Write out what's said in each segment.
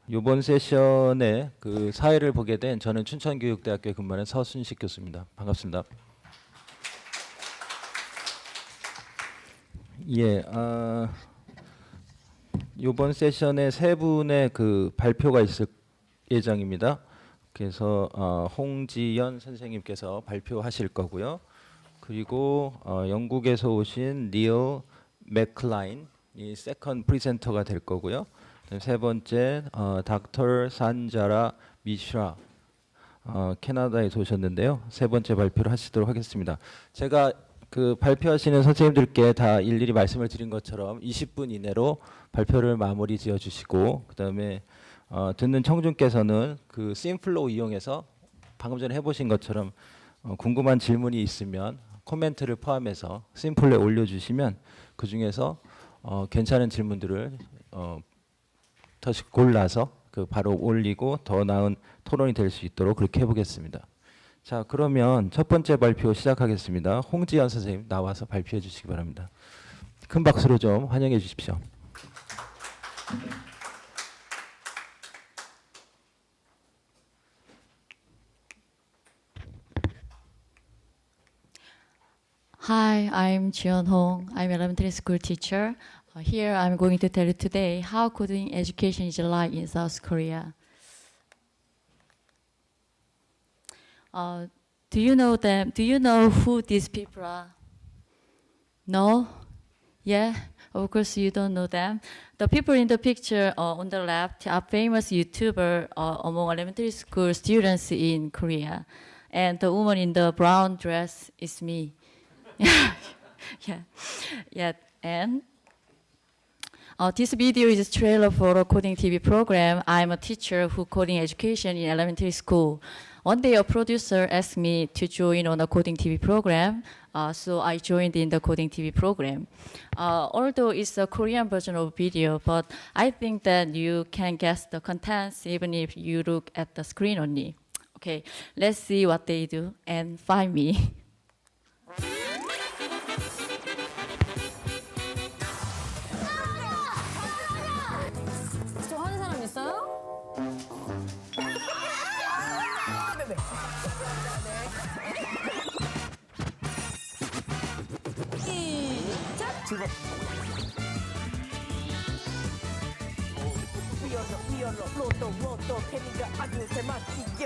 이번 세션에 그 사회를 보게 된 저는 춘천교육대학교에 근무하는 서순식 교수입니다. 반갑습니다. 예, 이번 세션에 세 분의 그 발표가 있을 예정입니다. 그래서 홍지연 선생님께서 발표하실 거고요. 그리고 영국에서 오신 니어 맥클라인이 세컨드 프리젠터가 될 거고요. 세 번째 닥터 산자라 미슈라 캐나다에서 오셨는데요. 세 번째 발표를 하시도록 하겠습니다. 제가 그 발표하시는 선생님들께 다 일일이 말씀을 드린 것처럼 20분 이내로 발표를 마무리 지어 주시고, 그다음에 듣는 청중께서는 그 심플로 이용해서 방금 전에 해보신 것처럼 궁금한 질문이 있으면 코멘트를 포함해서 심플에 올려주시면 그 중에서 괜찮은 질문들을 다시 골라서 그 바로 올리고 더 나은 토론이 될 수 있도록 그렇게 해보겠습니다. 자, 그러면 첫 번째 발표 시작하겠습니다. 홍지연 선생님 나와서 발표해 주시기 바랍니다. 큰 박수로 좀 환영해 주십시오. Hi, I'm Jiyeon Hong. I'm an elementary school teacher. Here I'm going to tell you today how coding education is like in South Korea. Do you know them? Do you know who these people are? No? Yeah? Of course you don't know them. The people in the picture on the left are famous YouTubers among elementary school students in Korea. And the woman in the brown dress is me. yeah. And this video is a trailer for a coding TV program. I'm a teacher who coding education in elementary school. One day a producer asked me to join on a coding TV program, so I joined in the coding TV program. Although it's a Korean version of video, but I think that you can guess the contents even if you look at the screen only. Okay, let's see what they do and find me. 저 하는 사람 있어요? 네네. 시작! 출발! 위열로 로또 패니가 아주 대맛이죠.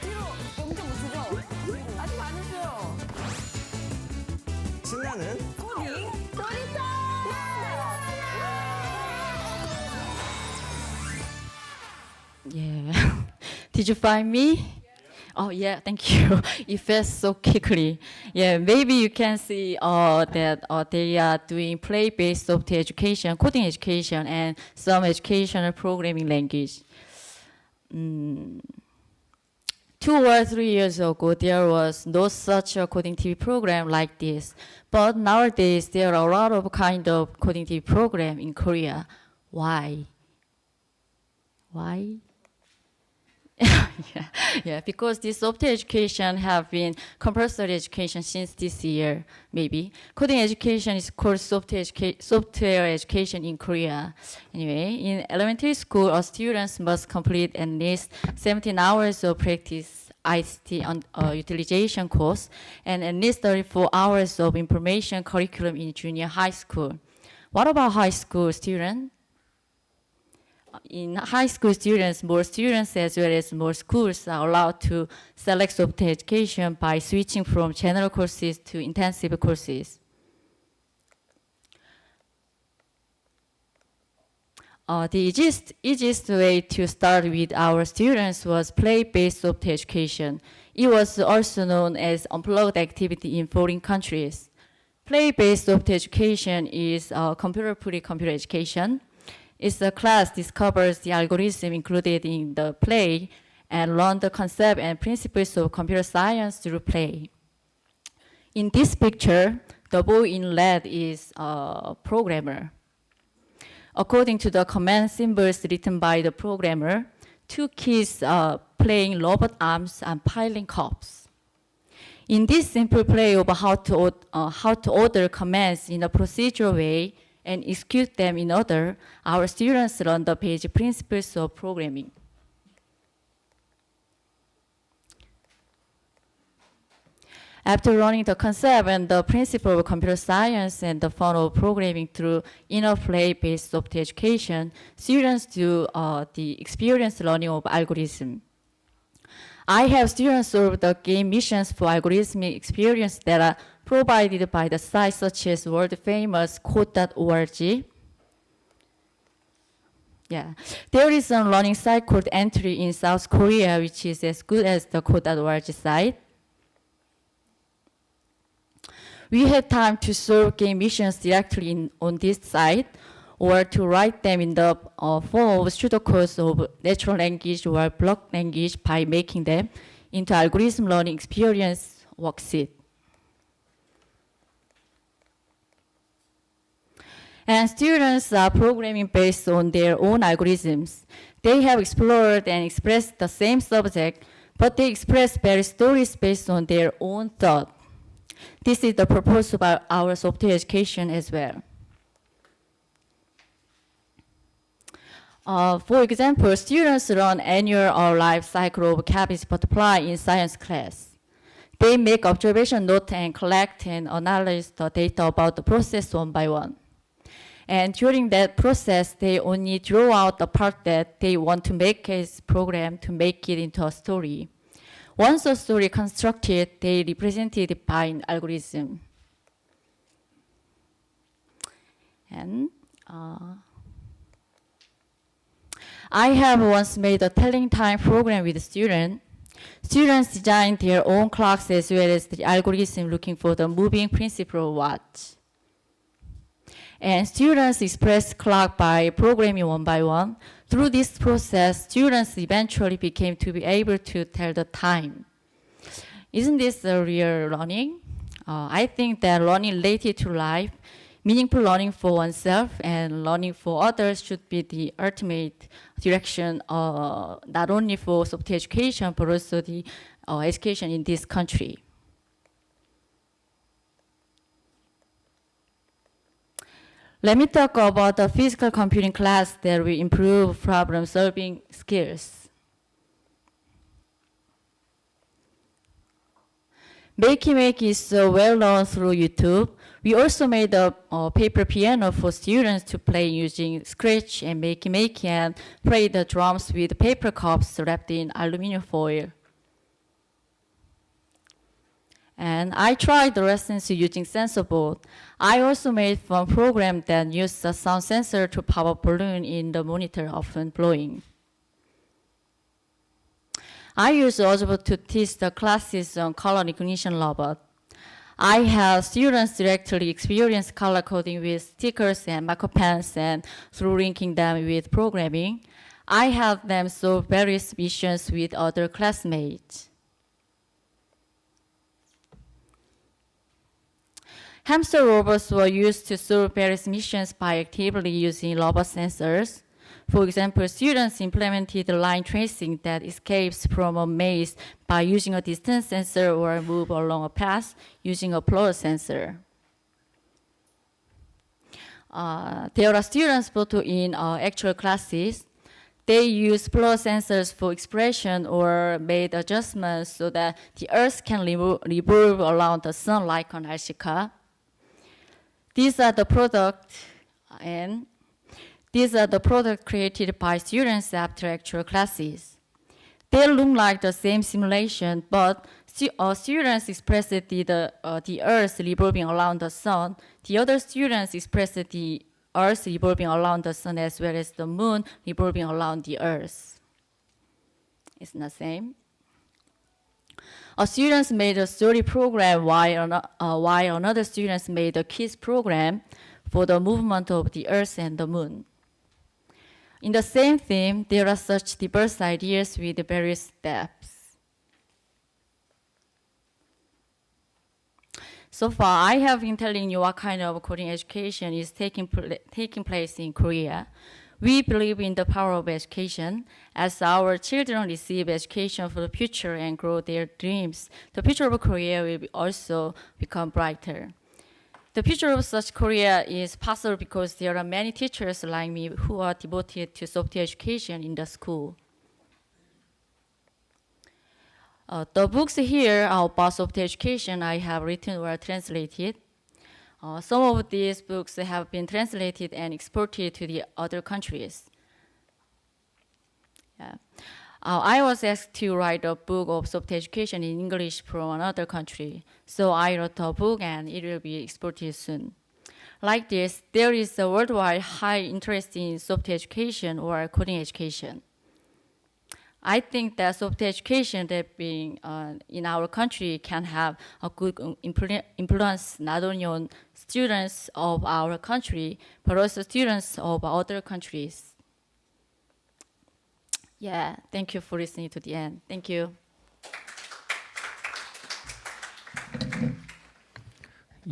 뒤로 엄청 못쓰죠? 아직 안 했어요. 신나는 코딩 놀이터! Yeah. Did you find me? Oh yeah, thank you. You fell so quickly. Yeah, maybe you can see that they are doing play-based software education, coding education, and some educational programming language. 2 or 3 years ago, there was no such a coding TV program like this. But nowadays, there are a lot of kind of coding TV program in Korea. Why? Why? yeah, because this software education have been compulsory education since this year, maybe. Coding education is called software education in Korea. Anyway, in elementary school, our students must complete at least 17 hours of practice ICT utilization course and at least 34 hours of information curriculum in junior high school. What about high school students? In high school students, more students as well as more schools are allowed to select software education by switching from general courses to intensive courses. The easiest way to start with our students was play-based software education. It was also known as unplugged activity in foreign countries. Play-based software education is computer-free computer education. It's a class discovers the algorithm included in the play and learn the concept and principles of computer science through play. In this picture, the boy in red is a programmer. According to the command symbols written by the programmer, 2 kids are playing robot arms and piling cups. In this simple play of how to order commands in a procedural way, and execute them in order, our students learn the basic principles of programming. After learning the concept and the principle of computer science and the fun of programming through inner play-based software education, students do the experience learning of algorithm. I have students solve the game missions for algorithmic experience that are provided by the sites such as world-famous code.org. Yeah, there is a learning site called Entry in South Korea, which is as good as the code.org site. We had time to solve game missions directly on this site, or to write them in the form of pseudocodes of natural language or block language by making them into algorithm learning experience worksheet. And students are programming based on their own algorithms. They have explored and expressed the same subject, but they express various stories based on their own thought. This is the purpose of our software education as well. For example, students learn annual life cycle of cabbage butterfly in science class. They make observation notes and collect and analyze the data about the process one by one. And during that process, they only draw out the part that they want to make as program to make it into a story. Once a story constructed, they represent it by an algorithm. And I have once made a telling time program with a student. Students designed their own clocks as well as the algorithm looking for the moving principle of watch. And students express clock by programming one by one. Through this process, students eventually became to be able to tell the time. Isn't this a real learning? I think that learning related to life, meaningful learning for oneself and learning for others should be the ultimate direction, not only for software education, but also the education in this country. Let me talk about the physical computing class that will improve problem-solving skills. Make is so well known through YouTube. We also made a paper piano for students to play using Scratch and Make and play the drums with paper cups wrapped in aluminum foil. And I tried the lessons using sensor board. I also made one program that used a sound sensor to power balloon in the monitor, often blowing. I use Ozbot to teach the classes on color recognition robot. I have students directly experience color coding with stickers and marker pens, and through linking them with programming, I have them solve various missions with other classmates. Hamster robots were used to solve various missions by actively using robot sensors. For example, students implemented line tracing that escapes from a maze by using a distance sensor or move along a path using a floor sensor. There are students both in actual classes. They use floor sensors for expression or made adjustments so that the Earth can revolve around the sun like an RC car. These are the products created by students after actual classes. They look like the same simulation, but students expressed the Earth revolving around the sun. The other students expressed the Earth revolving around the sun as well as the moon revolving around the Earth. It's the same. Students made a story program while another students made a quiz program for the movement of the Earth and the moon. In the same theme, there are such diverse ideas with various steps. So far, I have been telling you what kind of coding education is taking place in Korea. We believe in the power of education. As our children receive education for the future and grow their dreams, the future of Korea will also become brighter. The future of such Korea is possible because there are many teachers like me who are devoted to software education in the school. The books here about software education I have written or translated. Some of these books have been translated and exported to the other countries. Yeah. I was asked to write a book of software education in English from another country. So I wrote a book and it will be exported soon. Like this, there is a worldwide high interest in software education or coding education. I think that software education that being in our country can have a good influence not only on students of our country, but also students of other countries. Yeah, thank you for listening to the end. Thank you.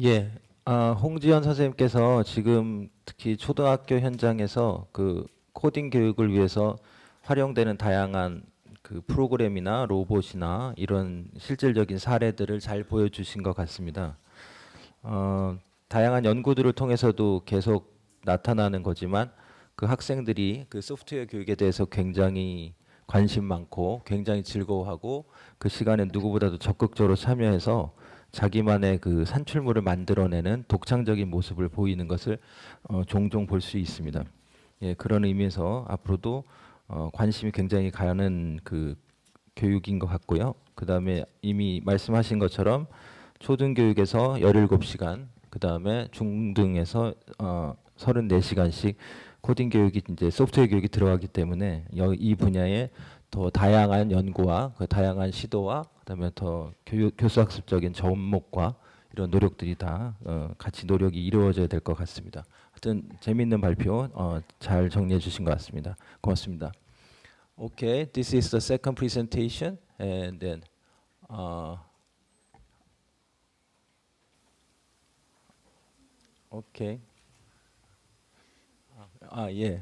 예, 홍지연 선생님께서 지금 특히 초등학교 현장에서 그 코딩 교육을 위해서 활용되는 다양한 그 프로그램이나 로봇이나 이런 실질적인 사례들을 잘 보여주신 것 같습니다. 다양한 연구들을 통해서도 계속 나타나는 거지만 그 학생들이 그 소프트웨어 교육에 대해서 굉장히 관심 많고 굉장히 즐거워하고 그 시간에 누구보다도 적극적으로 참여해서 자기만의 그 산출물을 만들어내는 독창적인 모습을 보이는 것을 종종 볼 수 있습니다. 예, 그런 의미에서 앞으로도 관심이 굉장히 가는 그 교육인 것 같고요. 그 다음에 이미 말씀하신 것처럼 초등교육에서 17시간, 그 다음에 중등에서 34시간씩 코딩 교육이 이제 소프트웨어 교육이 들어가기 때문에 이 분야에 더 다양한 연구와 그 다양한 시도와 그다음에 더 교수학습적인 접목과 이런 노력들이 다 같이 노력이 이루어져야 될 것 같습니다. 하여튼 재미있는 발표 잘 정리해 주신 것 같습니다. 고맙습니다. Okay, this is the second presentation, and then okay. 예.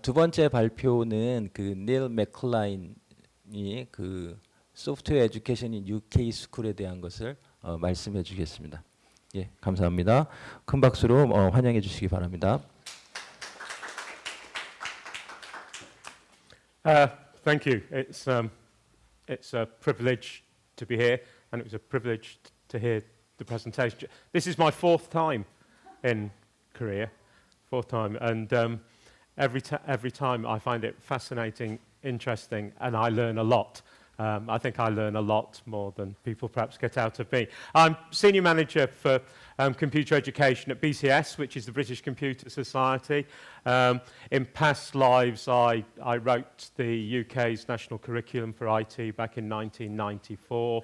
두 번째 발표는 그 닐 맥클라인이 그 소프트웨어 에듀케이션 인 UK 스쿨에 대한 것을 말씀해 주겠습니다. 예, 감사합니다. 큰 박수로 환영해 주시기 바랍니다. Thank you. It's a privilege to be here, and it was a privilege to hear the presentation. This is my fourth time in Korea. Fourth time, and every time I find it fascinating, interesting, and I learn a lot. I think I learn a lot more than people perhaps get out of me. I'm Senior Manager for Computer Education at BCS, which is the British Computer Society. In past lives, I wrote the UK's National Curriculum for IT back in 1994.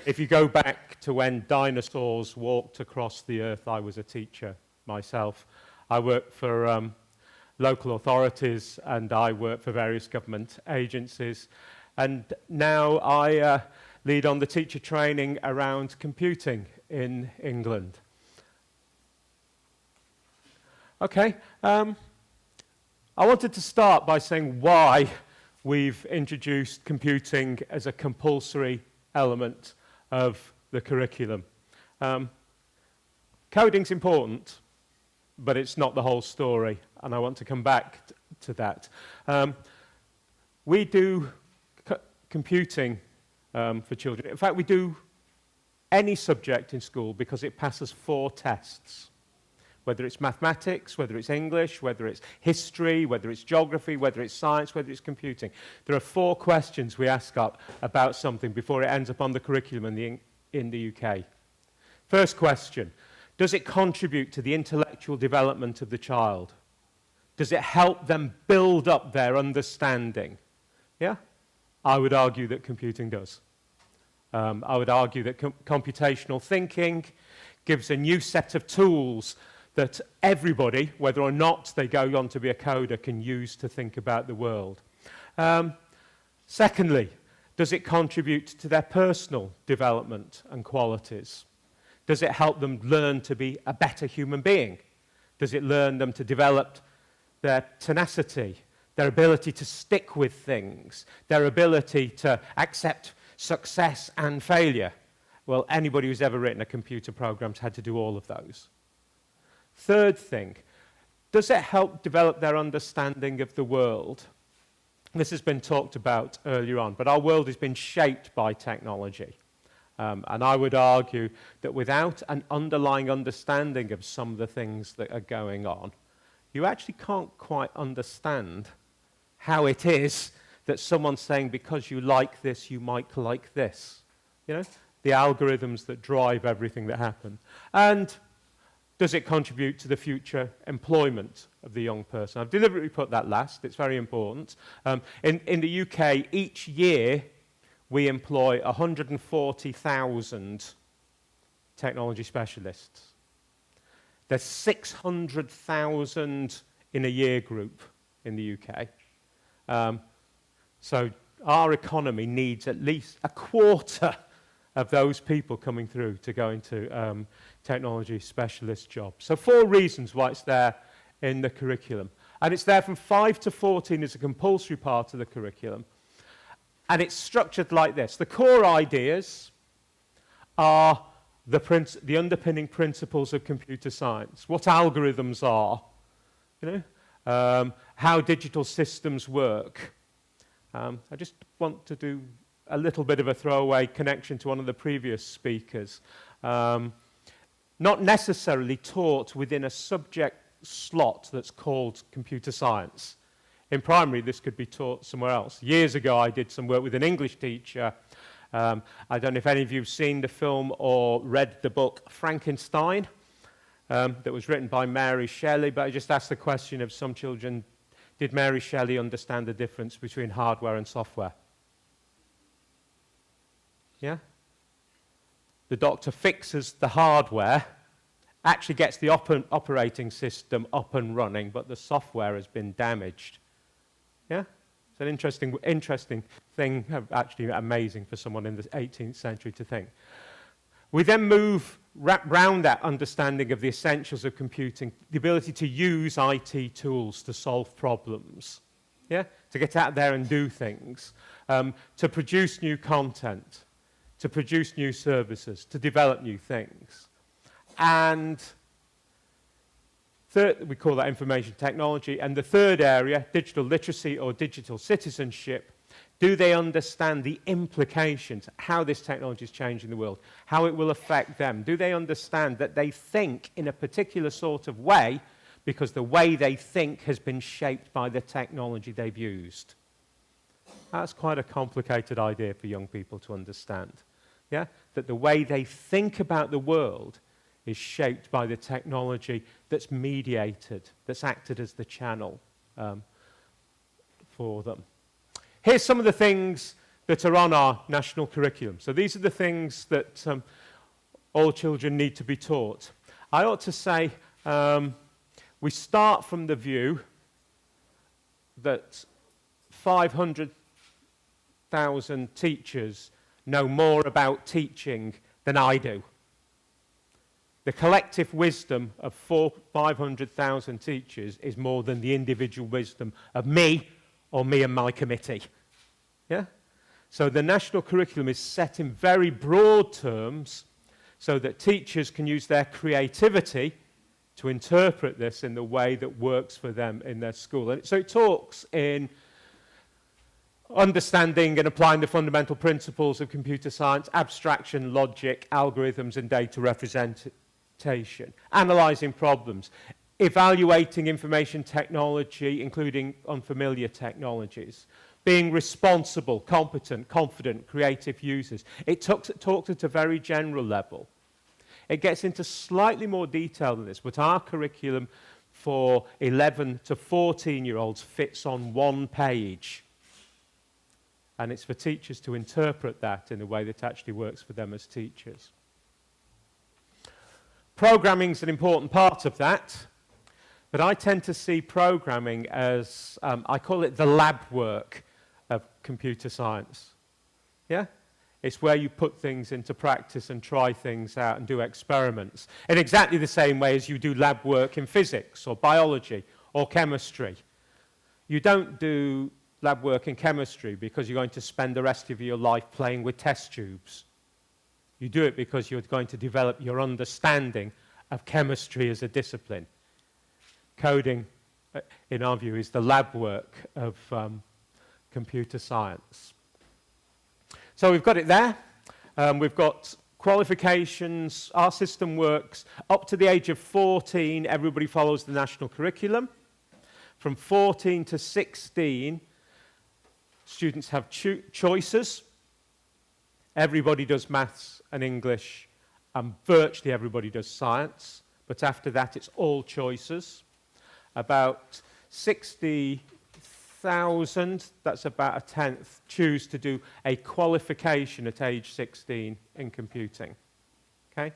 If you go back to when dinosaurs walked across the earth, I was a teacher myself. I work for local authorities and I work for various government agencies. And now I lead on the teacher training around computing in England. Okay, I wanted to start by saying why we've introduced computing as a compulsory element of the curriculum. Coding's important, but it's not the whole story, and I want to come back to that. We do computing for children. In fact, we do any subject in school because it passes 4 tests, whether it's mathematics, whether it's English, whether it's history, whether it's geography, whether it's science, whether it's computing. There are 4 questions we ask about something before it ends up on the curriculum in the UK. First question. Does it contribute to the intellectual development of the child? Does it help them build up their understanding? Yeah? I would argue that computing does. I would argue that computational thinking gives a new set of tools that everybody, whether or not they go on to be a coder, can use to think about the world. Secondly, does it contribute to their personal development and qualities? Does it help them learn to be a better human being? Does it learn them to develop their tenacity, their ability to stick with things, their ability to accept success and failure? Well, anybody who's ever written a computer program's had to do all of those. Third thing, does it help develop their understanding of the world? This has been talked about earlier on, but our world has been shaped by technology. And I would argue that without an underlying understanding of some of the things that are going on, you actually can't quite understand how it is that someone's saying because you like this, you might like this. You know, the algorithms that drive everything that happens. And does it contribute to the future employment of the young person? I've deliberately put that last. It's very important. In the UK, each year, we employ 140,000 technology specialists. There's 600,000 in a year group in the UK. So our economy needs at least a quarter of those people coming through to go into technology specialist jobs. So 4 reasons why it's there in the curriculum. And it's there from 5 to 14 as a compulsory part of the curriculum. And it's structured like this. The core ideas are the underpinning principles of computer science, what algorithms are, you know, how digital systems work. I just want to do a little bit of a throwaway connection to one of the previous speakers. Not necessarily taught within a subject slot that's called computer science. In primary, this could be taught somewhere else. Years ago, I did some work with an English teacher. I don't know if any of you have seen the film or read the book Frankenstein that was written by Mary Shelley, but I just asked the question of some children, did Mary Shelley understand the difference between hardware and software? Yeah? The doctor fixes the hardware, actually gets the operating system up and running, but the software has been damaged. Yeah? It's an interesting thing, actually amazing for someone in the 18th century to think. We then move round that understanding of the essentials of computing, the ability to use IT tools to solve problems, yeah? To get out there and do things, to produce new content, to produce new services, to develop new things. And third, we call that information technology. And the third area, digital literacy or digital citizenship, do they understand the implications, how this technology is changing the world, how it will affect them? Do they understand that they think in a particular sort of way because the way they think has been shaped by the technology they've used? That's quite a complicated idea for young people to understand. Yeah? That the way they think about the world is shaped by the technology that's mediated, that's acted as the channel for them. Here's some of the things that are on our national curriculum. So these are the things that all children need to be taught. I ought to say we start from the view that 500,000 teachers know more about teaching than I do. The collective wisdom of 500,000 teachers is more than the individual wisdom of me or me and my committee. Yeah? So the national curriculum is set in very broad terms so that teachers can use their creativity to interpret this in the way that works for them in their school. And so it talks in understanding and applying the fundamental principles of computer science, abstraction, logic, algorithms, and data representation, analysing problems, evaluating information technology, including unfamiliar technologies, being responsible, competent, confident, creative users. It talks at a very general level. It gets into slightly more detail than this, but our curriculum for 11 to 14-year-olds fits on one page. And it's for teachers to interpret that in a way that actually works for them as teachers. Programming is an important part of that, but I tend to see programming as, I call it the lab work of computer science. Yeah? It's where you put things into practice and try things out and do experiments in exactly the same way as you do lab work in physics or biology or chemistry. You don't do lab work in chemistry because you're going to spend the rest of your life playing with test tubes. You do it because you're going to develop your understanding of chemistry as a discipline. Coding, in our view, is the lab work of computer science. So we've got it there. We've got qualifications. Our system works up to the age of 14. Everybody follows the national curriculum. From 14 to 16, students have choices. Everybody does maths and English, and virtually everybody does science. But after that, it's all choices. About 60,000, that's about a tenth, choose to do a qualification at age 16 in computing. Okay?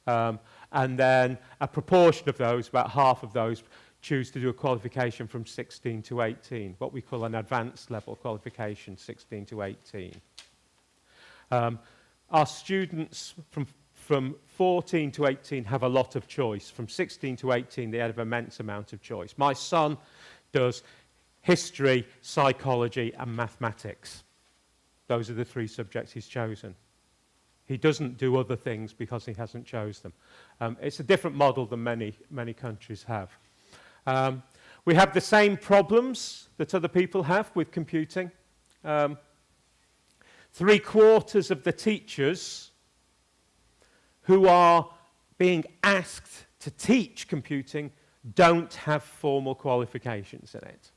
And then a proportion of those, about half of those, choose to do a qualification from 16 to 18, what we call an advanced level qualification, 16 to 18. Our students from 14 to 18 have a lot of choice. From 16 to 18, they have an immense amount of choice. My son does history, psychology, and mathematics. Those are the 3 subjects he's chosen. He doesn't do other things because he hasn't chosen them. It's a different model than many countries have. We have the same problems that other people have with computing. 3/4 of the teachers who are being asked to teach computing don't have formal qualifications in it.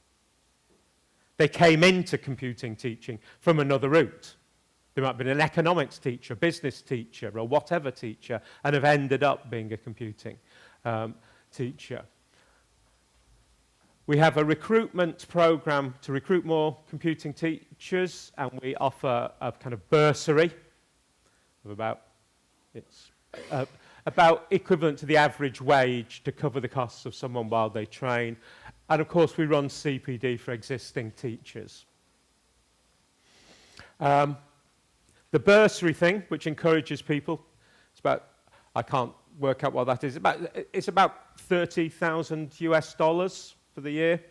They came into computing teaching from another route. They might have been an economics teacher, business teacher, or whatever teacher, and have ended up being a computing teacher. We have a recruitment program to recruit more computing teachers, and we offer a kind of bursary of about equivalent to the average wage to cover the costs of someone while they train. And of course, we run CPD for existing teachers. The bursary thing, which encourages people, it's about, I can't work out what that is, it's about $30,000 US for the year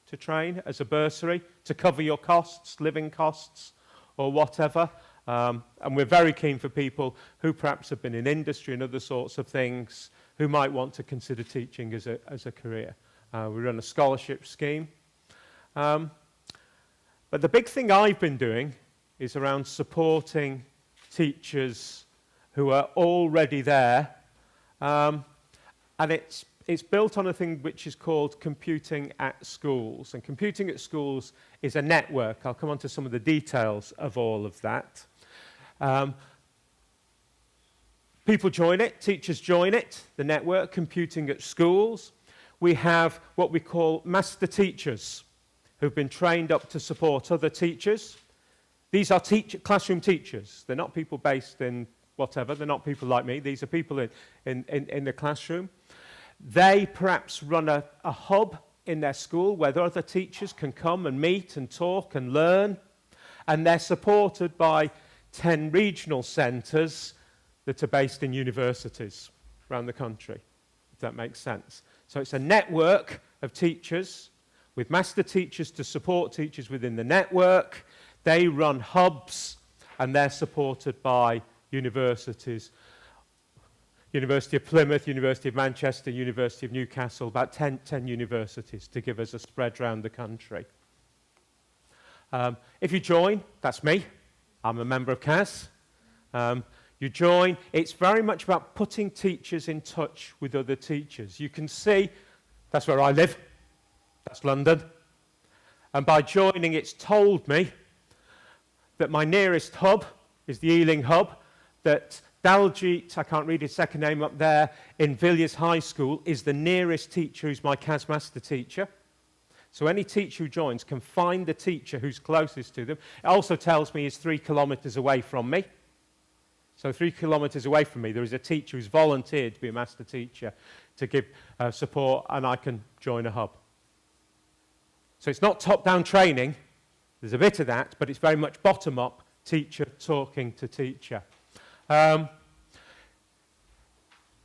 to train as a bursary, to cover your costs, living costs, or whatever. And we're very keen for people who perhaps have been in industry and other sorts of things who might want to consider teaching as a career. We run a scholarship scheme. But the big thing I've been doing is around supporting teachers who are already there. And it's built on a thing which is called Computing at Schools. And Computing at Schools is a network. I'll come on to some of the details of all of that. People join it, teachers join it, the network, Computing at Schools. We have what we call master teachers who've been trained up to support other teachers. These are classroom teachers. They're not people based in whatever. They're not people like me. These are people in the classroom. They perhaps run a hub in their school where the other teachers can come and meet and talk and learn. And they're supported by 10 regional centres that are based in universities around the country, if that makes sense. So it's a network of teachers with master teachers to support teachers within the network. They run hubs and they're supported by universities. University of Plymouth, University of Manchester, University of Newcastle, about 10 universities to give us a spread around the country. If you join, that's me. I'm a member of CAS. You join. It's very much about putting teachers in touch with other teachers. You can see, that's where I live. That's London. And by joining, it's told me that my nearest hub is the Ealing hub, that Daljit, I can't read his second name up there, in Villiers High School is the nearest teacher who's my CAS master teacher. So any teacher who joins can find the teacher who's closest to them. It also tells me he's 3 kilometres away from me. So 3 kilometres away from me, there is a teacher who's volunteered to be a master teacher to give support, and I can join a hub. So it's not top-down training. There's a bit of that, but it's very much bottom-up, teacher talking to teacher. The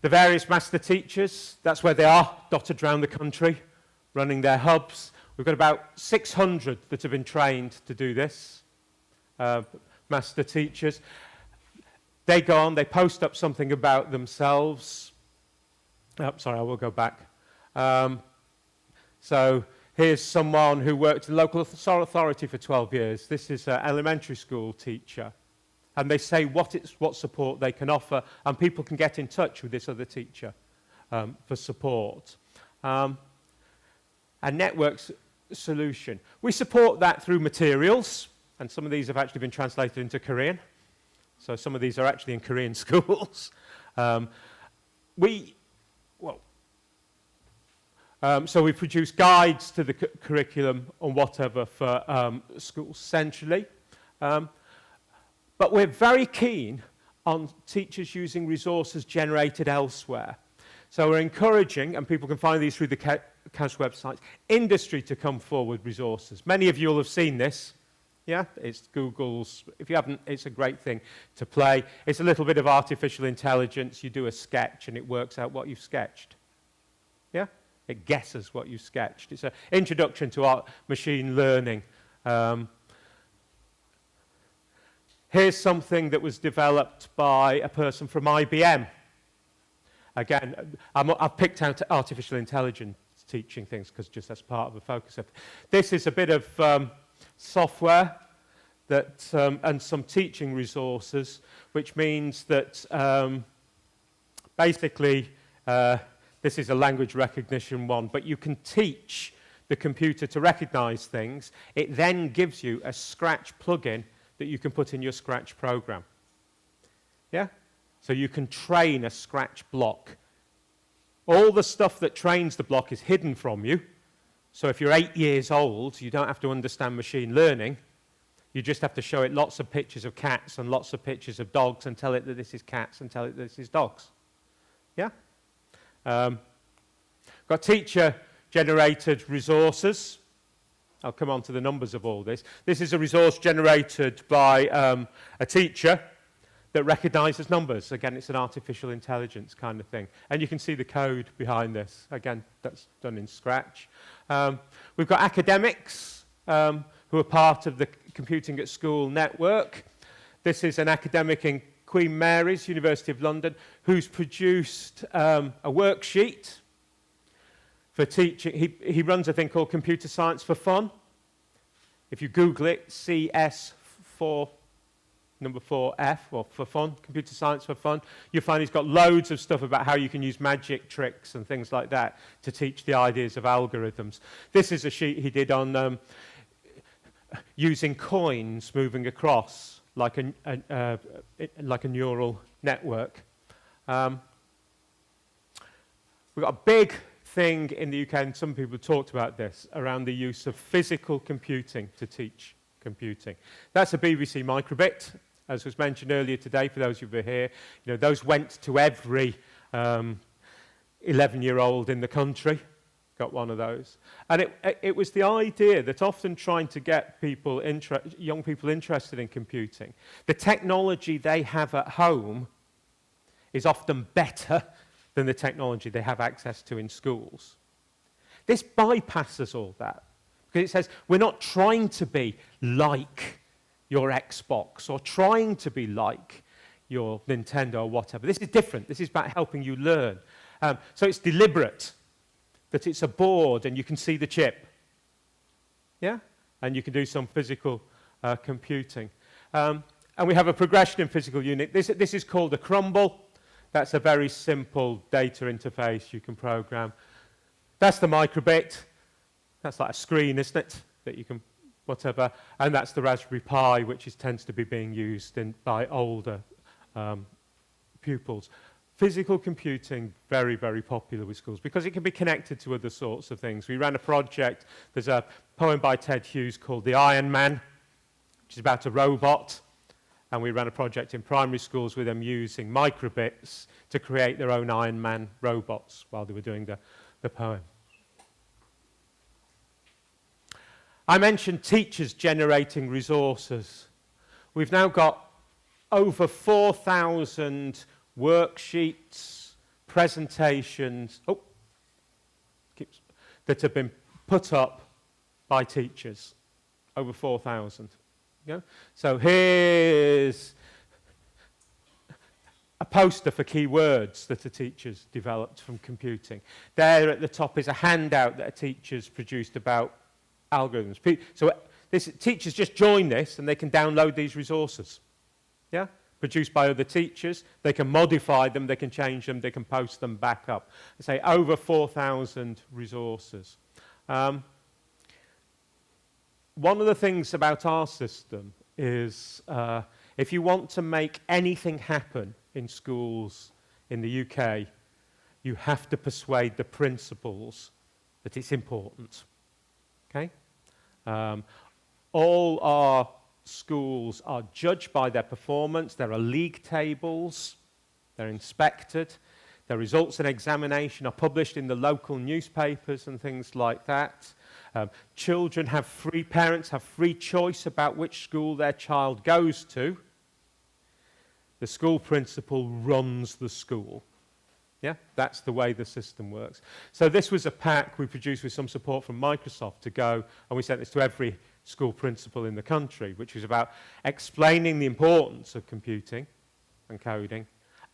various master teachers, that's where they are, dotted around the country, running their hubs. We've got about 600 that have been trained to do this, master teachers. They go on, they post up something about themselves. Oh, sorry, I will go back. So here's someone who worked in local authority for 12 years. This is an elementary school teacher. And they say what support they can offer, and people can get in touch with this other teacher for support. A network solution. We support that through materials, and some of these have actually been translated into Korean. So some of these are actually in Korean schools. So we produce guides to the curriculum and whatever for schools centrally. But we're very keen on teachers using resources generated elsewhere. So we're encouraging, and people can find these through the council websites, industry to come forward with resources. Many of you will have seen this. Yeah, it's Google's. If you haven't, it's a great thing to play. It's a little bit of artificial intelligence. You do a sketch and it works out what you've sketched. Yeah, it guesses what you've sketched. It's an introduction to machine learning. Here's something that was developed by a person from IBM. Again, I've picked out artificial intelligence teaching things because just that's part of the focus of it. This is a bit of software that, and some teaching resources, which means that basically this is a language recognition one, but you can teach the computer to recognize things. It then gives you a Scratch plugin that you can put in your Scratch program. Yeah? So you can train a Scratch block. All the stuff that trains the block is hidden from you. So if you're 8 years old, you don't have to understand machine learning. You just have to show it lots of pictures of cats and lots of pictures of dogs and tell it that this is cats and tell it that this is dogs. Yeah? Got teacher-generated resources. I'll come on to the numbers of all this. This is a resource generated by a teacher that recognizes numbers. Again, it's an artificial intelligence kind of thing. And you can see the code behind this. Again, that's done in Scratch. We've got academics who are part of the Computing at School network. This is an academic in Queen Mary's, University of London, who's produced a worksheet for teaching. He runs a thing called Computer Science for Fun. If you Google it, CS4, number 4F, or for fun, Computer Science for Fun, you'll find he's got loads of stuff about how you can use magic tricks and things like that to teach the ideas of algorithms. This is a sheet he did on using coins moving across like a neural network. We've got a big thing in the UK, and some people talked about this, around the use of physical computing to teach computing. That's a BBC microbit, as was mentioned earlier today, for those who were here. You know, those went to every 11-year-old in the country, got one of those. And it was the idea that often trying to get people young people interested in computing, the technology they have at home is often better than the technology they have access to in schools. This bypasses all that, because it says we're not trying to be like your Xbox or trying to be like your Nintendo or whatever. This is different. This is about helping you learn. So it's deliberate, that it's a board and you can see the chip. Yeah? And you can do some physical computing. And we have a progression in physical unit. This is called a crumble. That's a very simple data interface you can program. That's the microbit. That's like a screen, isn't it? That you can, whatever. And that's the Raspberry Pi, which tends to be being used by older pupils. Physical computing, very, very popular with schools because it can be connected to other sorts of things. We ran a project. There's a poem by Ted Hughes called The Iron Man, which is about a robot. And we ran a project in primary schools with them using microbits to create their own Iron Man robots while they were doing the poem. I mentioned teachers generating resources. We've now got over 4,000 worksheets, presentations, that have been put up by teachers. Over 4,000. Yeah? So here's a poster for keywords that a teacher's developed from computing. There at the top is a handout that a teacher's produced about algorithms. Teachers just join this and they can download these resources. Yeah? Produced by other teachers. They can modify them, they can change them, they can post them back up. I say over 4,000 resources. One of the things about our system is if you want to make anything happen in schools in the UK, you have to persuade the principals that it's important. Okay? All our schools are judged by their performance. There are league tables. They're inspected. Their results and examination are published in the local newspapers and things like that. Parents have free choice about which school their child goes to. The school principal runs the school. Yeah, that's the way the system works. So this was a pack we produced with some support from Microsoft to go, and we sent this to every school principal in the country, which was about explaining the importance of computing and coding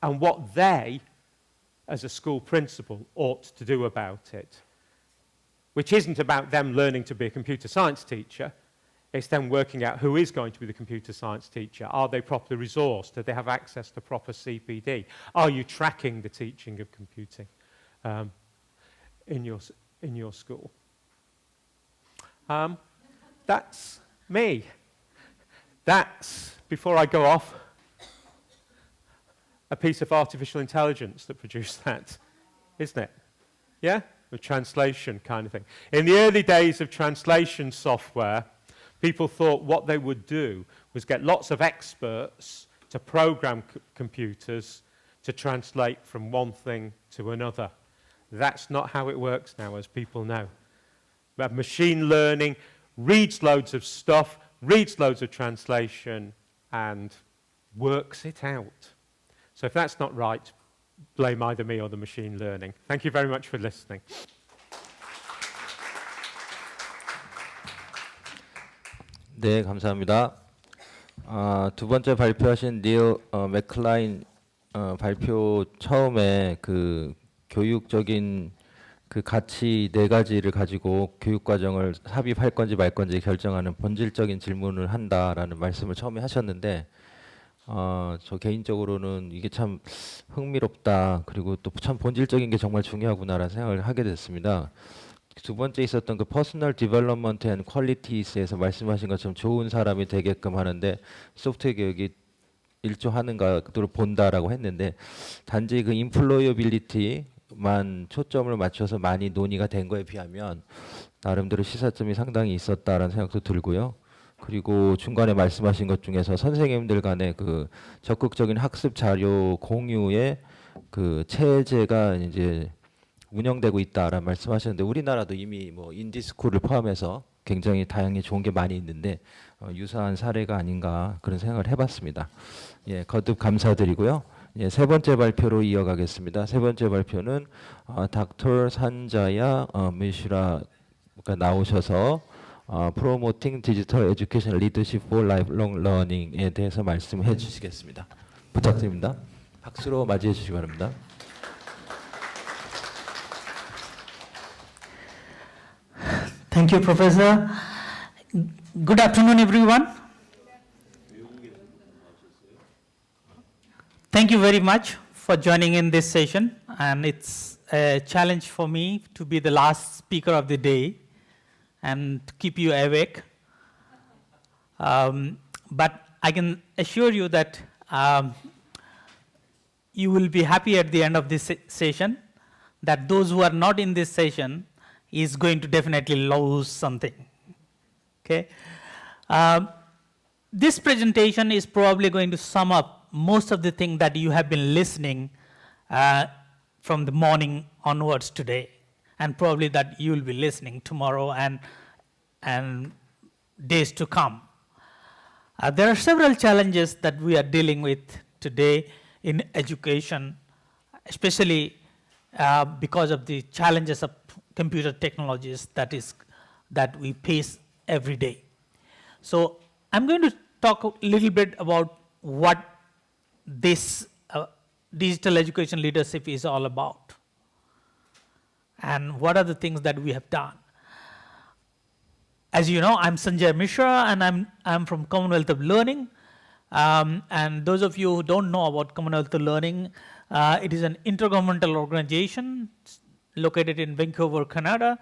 and what they, as a school principal, ought to do about it. Which isn't about them learning to be a computer science teacher. It's them working out who is going to be the computer science teacher. Are they properly resourced? Do they have access to proper CPD? Are you tracking the teaching of computing in your school? That's me. That's, before I go off, a piece of artificial intelligence that produced that, isn't it? Yeah? A translation kind of thing. In the early days of translation software, people thought what they would do was get lots of experts to program computers to translate from one thing to another. That's not how it works now, as people know. We have machine learning, reads loads of stuff, reads loads of translation, and works it out. So if that's not right, blame either me or the machine learning. Thank you very much for listening. 네, 감사합니다. 두 번째 발표하신 닐 맥클라인 발표 처음에 그 교육적인 그 가치 네 가지를 가지고 교육 과정을 삽입할 건지 말 건지 결정하는 본질적인 질문을 한다라는 말씀을 처음에 하셨는데 저 개인적으로는 이게 참 흥미롭다. 그리고 또 참 본질적인 게 정말 중요하구나라는 생각을 하게 됐습니다. 두 번째 있었던 그 퍼스널 디벨롭먼트 앤 퀄리티스에서 말씀하신 것처럼 좋은 사람이 되게끔 하는데 소프트웨어 교육이 일조하는가를 본다라고 했는데 단지 그 인플로이어빌리티만 초점을 맞춰서 많이 논의가 된 거에 비하면 나름대로 시사점이 상당히 있었다라는 생각도 들고요. 그리고 중간에 말씀하신 것 중에서 선생님들 간의 그 적극적인 학습 자료 공유의 그 체제가 이제 운영되고 있다라는 말씀하셨는데 우리나라도 이미 뭐 인디스쿨을 포함해서 굉장히 다양히 좋은 게 많이 있는데 유사한 사례가 아닌가 그런 생각을 해봤습니다. 예, 거듭 감사드리고요. 예, 세 번째 발표로 이어가겠습니다. 세 번째 발표는 닥터 산자야 미슈라가 나오셔서 Promoting Digital Education Leadership for Lifelong Learning에 대해서 말씀해 주시겠습니다. 부탁드립니다. 박수로 맞이해 주시기 바랍니다. Thank you, Professor. Good afternoon, everyone. Thank you very much for joining in this session. And it's a challenge for me to be the last speaker of the day and to keep you awake. But I can assure you that you will be happy at the end of this session, that those who are not in this session is going to definitely lose something. Okay? This presentation is probably going to sum up most of the things that you have been listening from the morning onwards today, and probably that you will be listening tomorrow and days to come. There are several challenges that we are dealing with today in education, especially because of the challenges of computer technologies that we face every day. So I'm going to talk a little bit about what this digital education leadership is all about, and what are the things that we have done. As you know, I'm Sanjay Mishra, and I'm from Commonwealth of Learning. And those of you who don't know about Commonwealth of Learning, it is an intergovernmental organization located in Vancouver, Canada,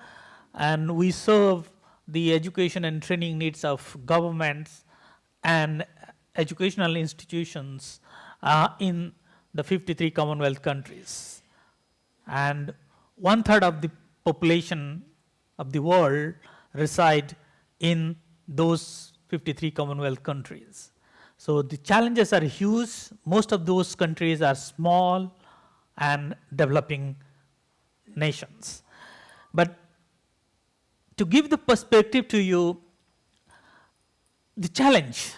and we serve the education and training needs of governments and educational institutions in the 53 Commonwealth countries. And 1/3 of the population of the world reside in those 53 Commonwealth countries. So the challenges are huge. Most of those countries are small and developing nations. But to give the perspective to you, the challenge,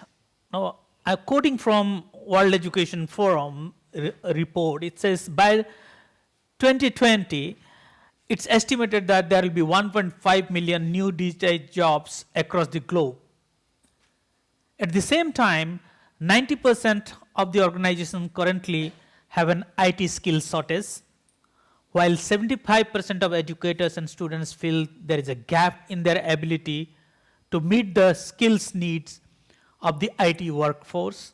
now, quoting from World Education Forum report, it says by 2020, it's estimated that there will be 1.5 million new digitized jobs across the globe. At the same time, 90% of the organizations currently have an IT skill shortage, while 75% of educators and students feel there is a gap in their ability to meet the skills needs of the IT workforce.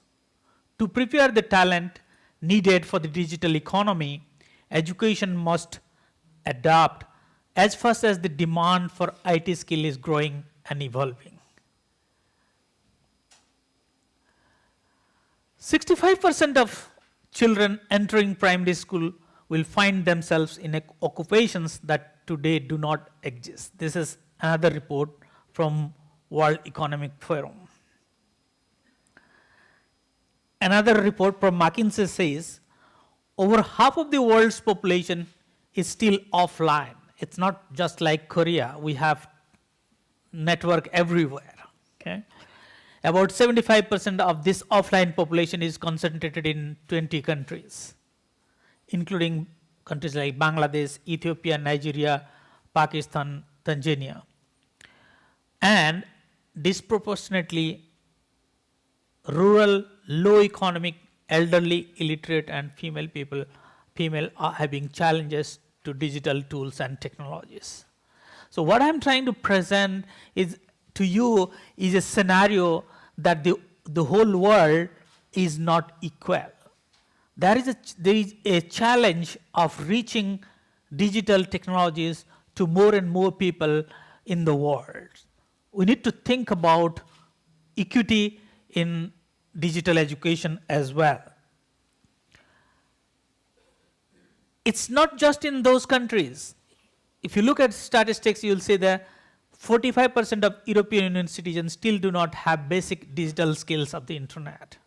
To prepare the talent needed for the digital economy, education must adapt as fast as the demand for IT skill is growing and evolving. 65% of children entering primary school will find themselves in occupations that today do not exist. This is another report from World Economic Forum. Another report from McKinsey says over half of the world's population is still offline. It's not just like Korea. We have network everywhere. Okay? About 75% of this offline population is concentrated in 20 countries, including countries like Bangladesh, Ethiopia, Nigeria, Pakistan, Tanzania. And disproportionately, rural, low economic, elderly, illiterate, and female are having challenges to digital tools and technologies. So what I'm trying to present is to you is a scenario that the whole world is not equal. There is a challenge of reaching digital technologies to more and more people in the world. We need to think about equity in digital education as well. It's not just in those countries. If you look at statistics, you'll see that 45% of European Union citizens still do not have basic digital skills of the internet.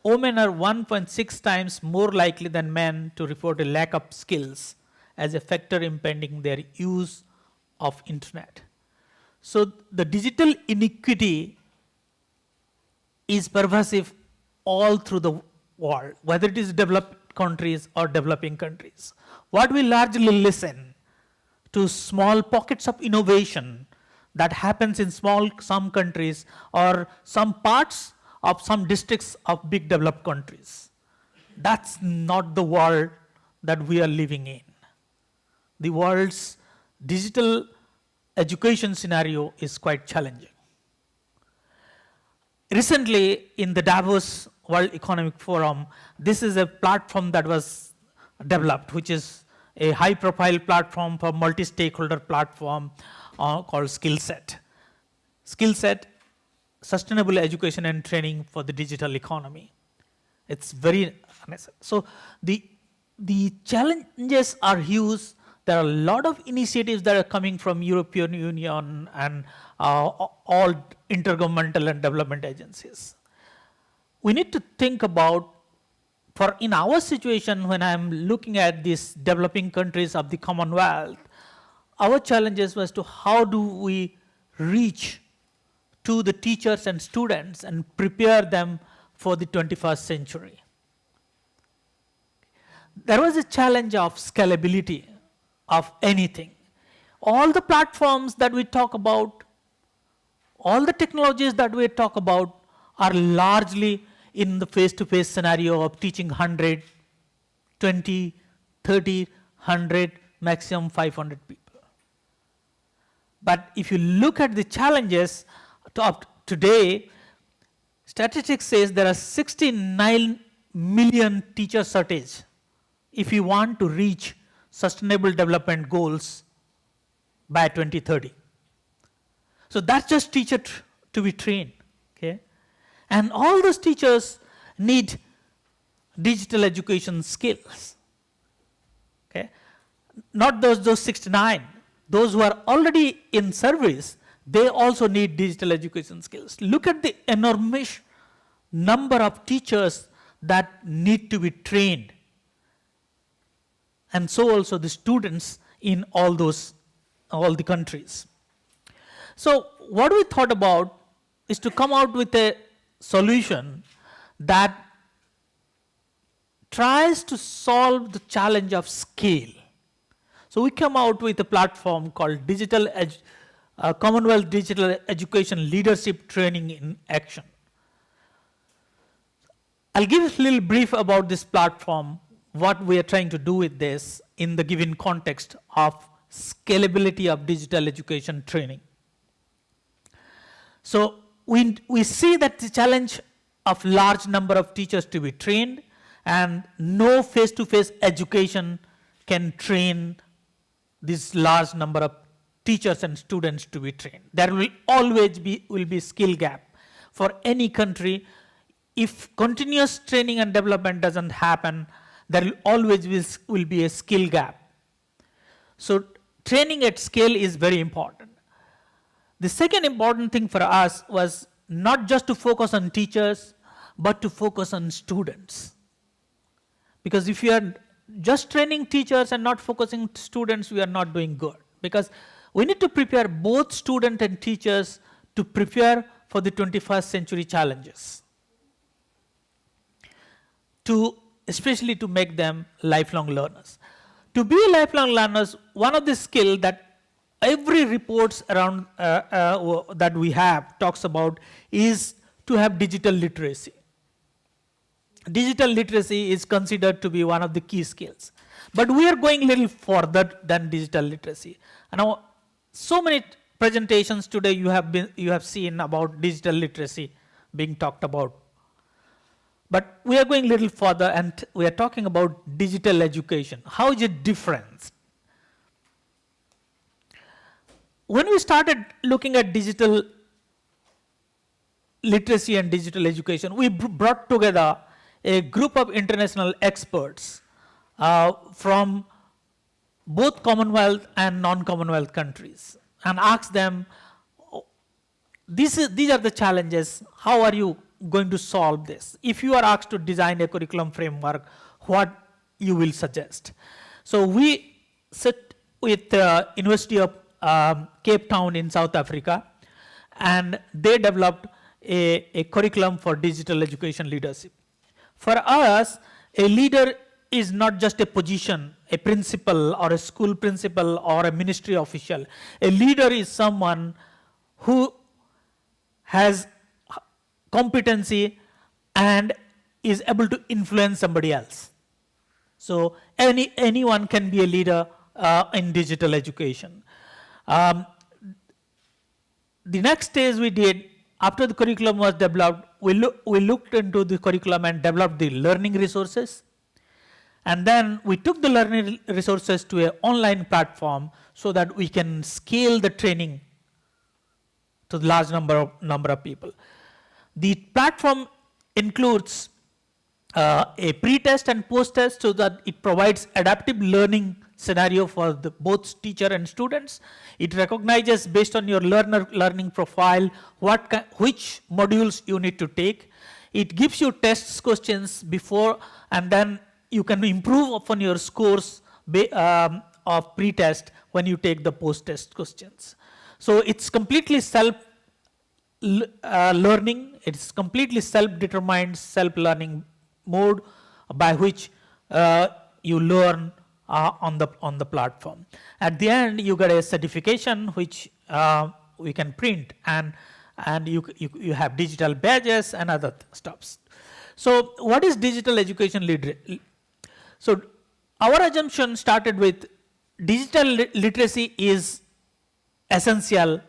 Women are 1.6 times more likely than men to report a lack of skills as a factor impeding their use of internet. So the digital inequity is pervasive all through the world, whether it is developed countries or developing countries. What we largely listen to small pockets of innovation that happens in some countries or some parts of some districts of big developed countries. That's not the world that we are living in. The world's digital education scenario is quite challenging. Recently, in the Davos World Economic Forum, this is a platform that was developed, which is a high-profile platform for multi-stakeholder platform called SkillSet. SkillSet, Sustainable Education and Training for the Digital Economy. It's very so the challenges are huge. There are a lot of initiatives that are coming from European Union and all intergovernmental and development agencies. We need to think about, for in our situation, when I'm looking at these developing countries of the Commonwealth, our challenges was to how do we reach to the teachers and students and prepare them for the 21st century. There was a challenge of scalability of anything. All the platforms that we talk about, all the technologies that we talk about are largely in the face-to-face scenario of teaching 100, 20, 30, 100, maximum 500 people. But if you look at the challenges of today, statistics says there are 69 million teacher shortage if you want to reach sustainable development goals by 2030. So that's just teacher to be trained, okay? And all those teachers need digital education skills, okay? Not those 69, those who are already in service, they also need digital education skills. Look at the enormous number of teachers that need to be trained. And so also the students in all the countries. So what we thought about is to come out with a solution that tries to solve the challenge of scale. So we come out with a platform called Commonwealth Digital Education Leadership Training in Action. I'll give a little brief about this platform, what we are trying to do with this in the given context of scalability of digital education training. So we see that the challenge of large number of teachers to be trained, and no face-to-face education can train this large number of teachers and students to be trained. There will always be skill gap for any country. If continuous training and development doesn't happen, there will always be a skill gap. So training at scale is very important. The second important thing for us was not just to focus on teachers, but to focus on students. Because if you are just training teachers and not focusing on students, we are not doing good. Because we need to prepare both students and teachers to prepare for the 21st century challenges, especially to make them lifelong learners. To be lifelong learners, one of the skills that every reports around that we have talks about is to have digital literacy. Digital literacy is considered to be one of the key skills. But we are going a little further than digital literacy. And now, so many presentations today you have seen about digital literacy being talked about. But we are going a little further, and we are talking about digital education. How is it different? When we started looking at digital literacy and digital education, we brought together a group of international experts from both Commonwealth and non-Commonwealth countries and asked them, these are the challenges, how are you going to solve this? If you are asked to design a curriculum framework, what you will suggest? So we sit with the University of Cape Town in South Africa, and they developed a curriculum for digital education leadership. For us, a leader is not just a position, a principal or a school principal or a ministry official. A leader is someone who has competency and is able to influence somebody else. So anyone can be a leader in digital education. The next stage we did, after the curriculum was developed, we looked into the curriculum and developed the learning resources. And then we took the learning resources to an online platform so that we can scale the training to the large number of people. The platform includes a pre-test and post-test so that it provides adaptive learning scenario for both teacher and students. It recognizes based on your learning profile which modules you need to take. It gives you test questions before, and then you can improve upon your scores of pre-test when you take the post-test questions. So it's completely self-learning. It's completely self-determined, self-learning mode by which you learn on the platform. At the end, you get a certification which we can print, and you have digital badges and other stuffs. So what is digital education literacy? So our assumption started with digital literacy is essential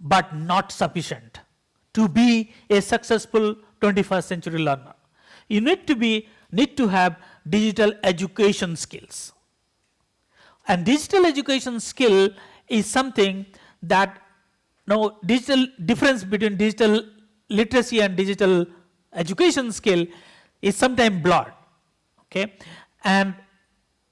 but not sufficient to be a successful 21st century learner. You need to have digital education skills. And digital education skill is something that digital difference between digital literacy and digital education skill is sometimes blurred. Okay? And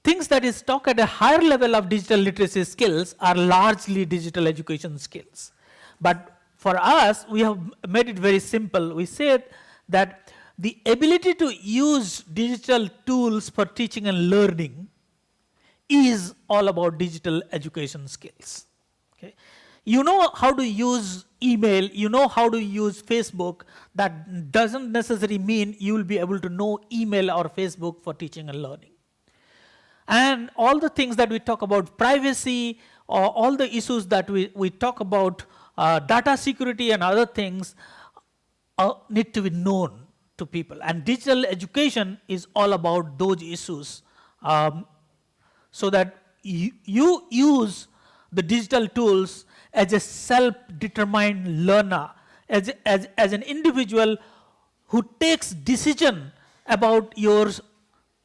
things that is taught at a higher level of digital literacy skills are largely digital education skills. But for us, we have made it very simple. We said that the ability to use digital tools for teaching and learning is all about digital education skills. Okay? You know how to use email, you know how to use Facebook. That doesn't necessarily mean you will be able to know email or Facebook for teaching and learning. And all the things that we talk about privacy, or all the issues that we talk about data security and other things need to be known to people. And digital education is all about those issues, so that you use the digital tools as a self-determined learner, as an individual who takes decision about your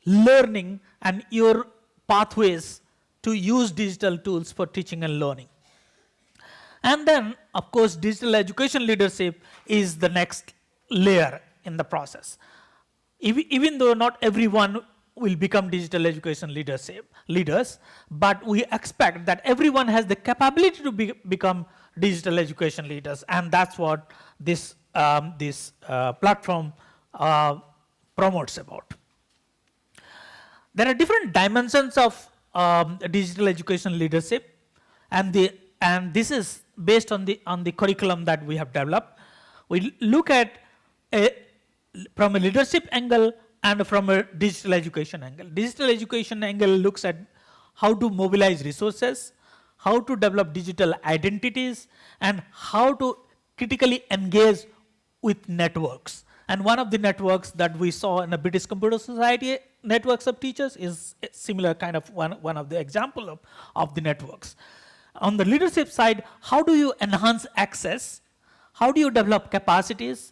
learning and your pathways to use digital tools for teaching and learning. And then, of course, digital education leadership is the next layer in the process. Even though not everyone will become digital education leaders, but we expect that everyone has the capability to become digital education leaders, and that's what this platform promotes about. There are different dimensions of digital education leadership, and this is based on the curriculum that we have developed. We look at from a leadership angle and from a digital education angle. Digital education angle looks at how to mobilize resources, how to develop digital identities, and how to critically engage with networks. And one of the networks that we saw in the British Computer Society networks of teachers is a similar kind of one of the example of the networks. On the leadership side, how do you enhance access? How do you develop capacities?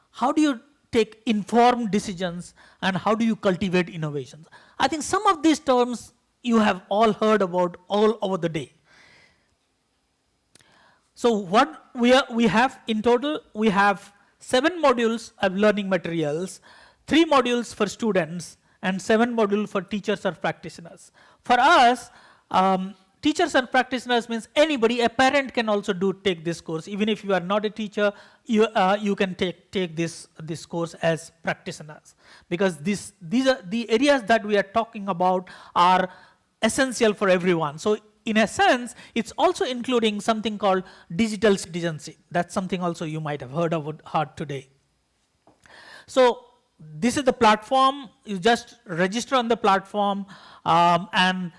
How do you take informed decisions? And how do you cultivate innovations? I think some of these terms you have all heard about all over the day. So what we have in total, we have 7 modules of learning materials, 3 modules for students, and 7 modules for teachers or practitioners. For us, teachers and practitioners means anybody, a parent can also take this course. Even if you are not a teacher, you can take this course as practitioners. Because these are the areas that we are talking about are essential for everyone. So in a sense, it's also including something called digital citizenship. That's something also you might have heard today. So this is the platform. You just register on the platform, and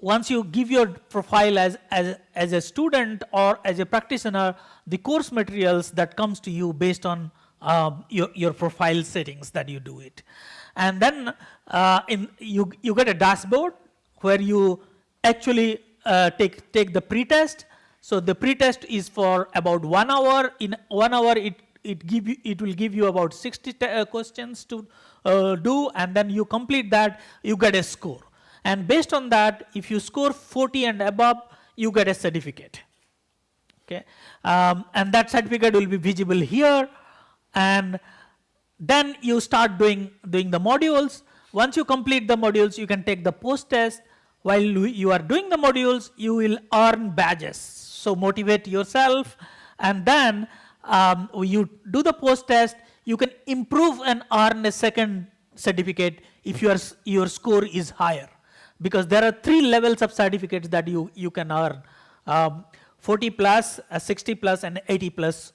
once you give your profile as a student or as a practitioner, the course materials that comes to you based on your profile settings that you do it. And then you get a dashboard where you actually take the pretest. So the pretest is for about 1 hour. In 1 hour, it will give you about 60 questions to do, and then you complete that, you get a score. And based on that, if you score 40 and above, you get a certificate. Okay, and that certificate will be visible here. And then you start doing the modules. Once you complete the modules, you can take the post-test. While you are doing the modules, you will earn badges. So motivate yourself, and then you do the post-test. You can improve and earn a second certificate if your score is higher. Because there are 3 levels of certificates that you can earn, 40 plus, 60 plus, and 80 plus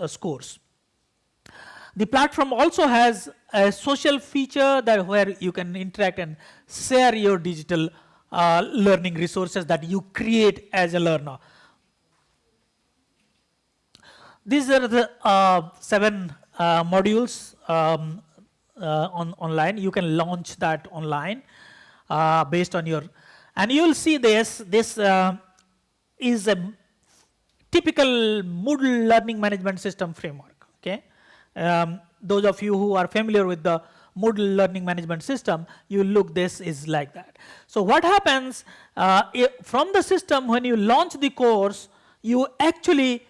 scores. The platform also has a social feature where you can interact and share your digital learning resources that you create as a learner. These are the 7 modules online. You can launch that online based on your, and you will see this. This is a typical Moodle learning management system framework. Okay, those of you who are familiar with the Moodle learning management system, you look, this is like that. So what happens from the system when you launch the course, you actually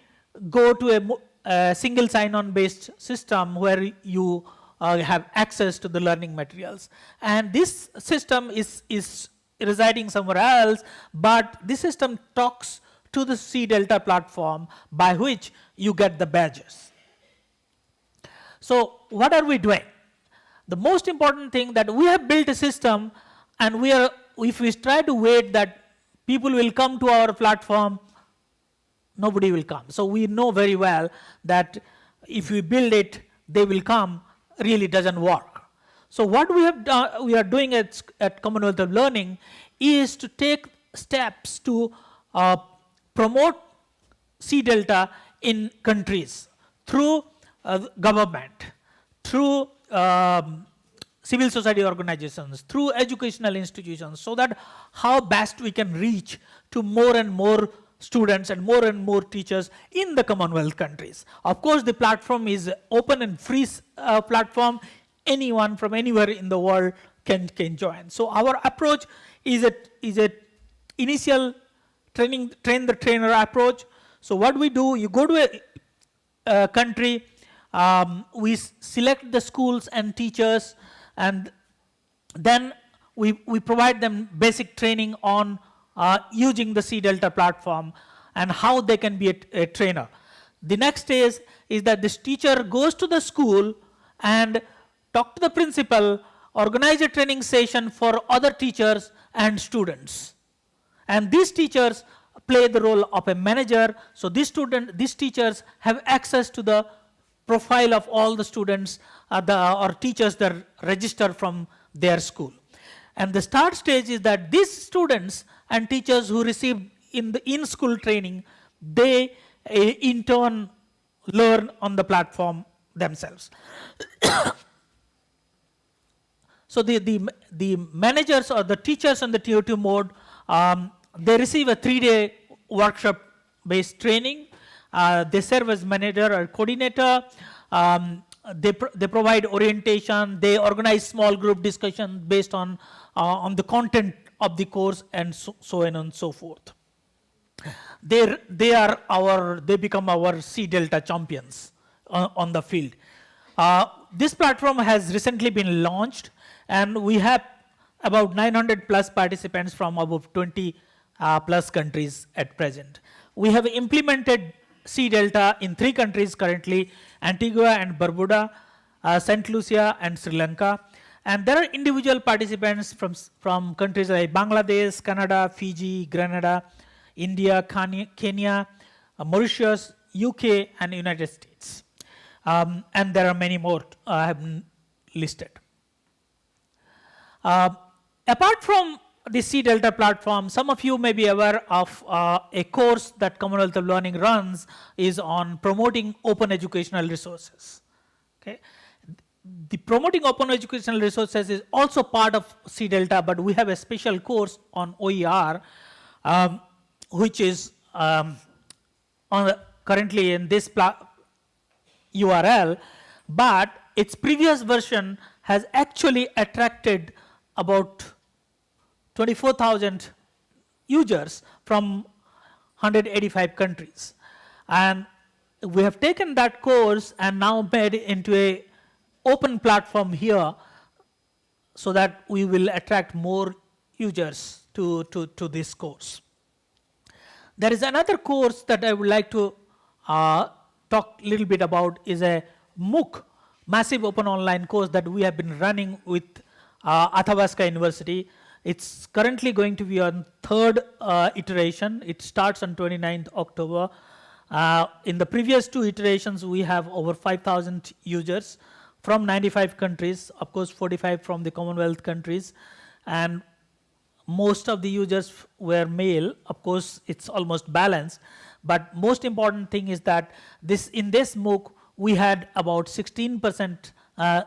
go to a single sign-on based system where you have access to the learning materials. And this system is residing somewhere else, but this system talks to the C Delta platform by which you get the badges. So what are we doing? The most important thing that we have built a system, and if we try to wait that people will come to our platform, nobody will come. So we know very well that if we build it, they will come, really doesn't work. So what we have done, we are doing at Commonwealth of Learning is to take steps to promote C Delta in countries through government, through civil society organizations, through educational institutions, so that how best we can reach to more and more students and more teachers in the Commonwealth countries. Of course, the platform is open and free platform. Anyone from anywhere in the world can join. So our approach is a initial train the trainer approach. So what we do, you go to a country, we select the schools and teachers, and then we provide them basic training on using the C Delta platform and how they can be a trainer. The next stage is that this teacher goes to the school and talk to the principal, organize a training session for other teachers and students. And these teachers play the role of a manager. So these teachers have access to the profile of all the students or teachers that register from their school. And the start stage is that these students and teachers who receive in-school training, they in turn learn on the platform themselves. So the managers or the teachers on the Tier 2 mode, they receive a 3-day workshop-based training. They serve as manager or coordinator. They provide orientation. They organize small group discussion based on the content of the course, and so on and so forth. They become our C Delta champions on the field. This platform has recently been launched, and we have about 900 plus participants from about 20 plus countries at present. We have implemented C Delta in 3 countries currently: Antigua and Barbuda, St. Lucia, and Sri Lanka. And there are individual participants from countries like Bangladesh, Canada, Fiji, Grenada, India, Kenya, Mauritius, UK, and United States. And there are many more I have listed. Apart from the C Delta platform, some of you may be aware of a course that Commonwealth of Learning runs is on promoting open educational resources. Okay. The promoting open educational resources is also part of C Delta, but we have a special course on OER, which is currently in this URL, but its previous version has actually attracted about 24,000 users from 185 countries. And we have taken that course and now made it into a open platform here so that we will attract more users to this course. There is another course that I would like to talk a little bit about, is a Mooc, massive open online course that we have been running with Athabasca University. It's currently going to be on 3rd iteration. It starts on 29th October. In the previous 2 iterations, we have over 5,000 users from 95 countries, of course 45 from the Commonwealth countries, and most of the users were male. Of course, it's almost balanced, but most important thing is that in this Mooc, we had about 16%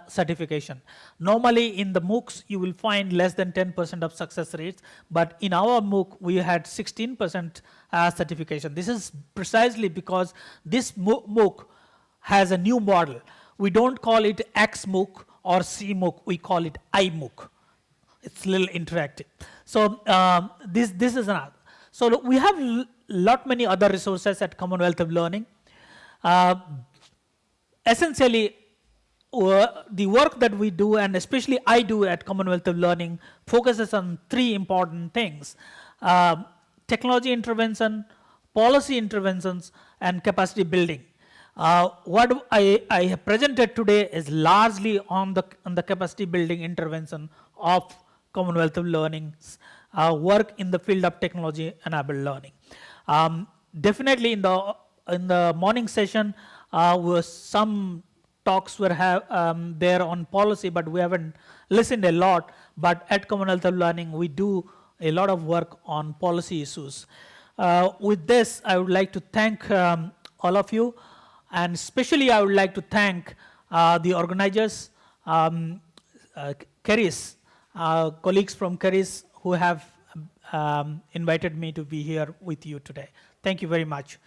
certification. Normally in the MOOCs, you will find less than 10% of success rates, but in our MOOC, we had 16% certification. This is precisely because this MOOC has a new model. We don't call it X MOOC or C MOOC, we call it I MOOC. It's a little interactive. So this is another. So look, we have lot many other resources at Commonwealth of Learning. Essentially, the work that we do, and especially I do at Commonwealth of Learning, focuses on three important things: technology intervention, policy interventions, and capacity building. What I have presented today is largely on the capacity building intervention of Commonwealth of Learning's work in the field of technology enabled learning. Definitely in the morning session, some talks were there on policy, but we haven't listened a lot. But at Commonwealth of Learning, we do a lot of work on policy issues. With this, I would like to thank all of you, and especially I would like to thank the organizers, Keris, colleagues from Keris who have invited me to be here with you today. Thank you very much.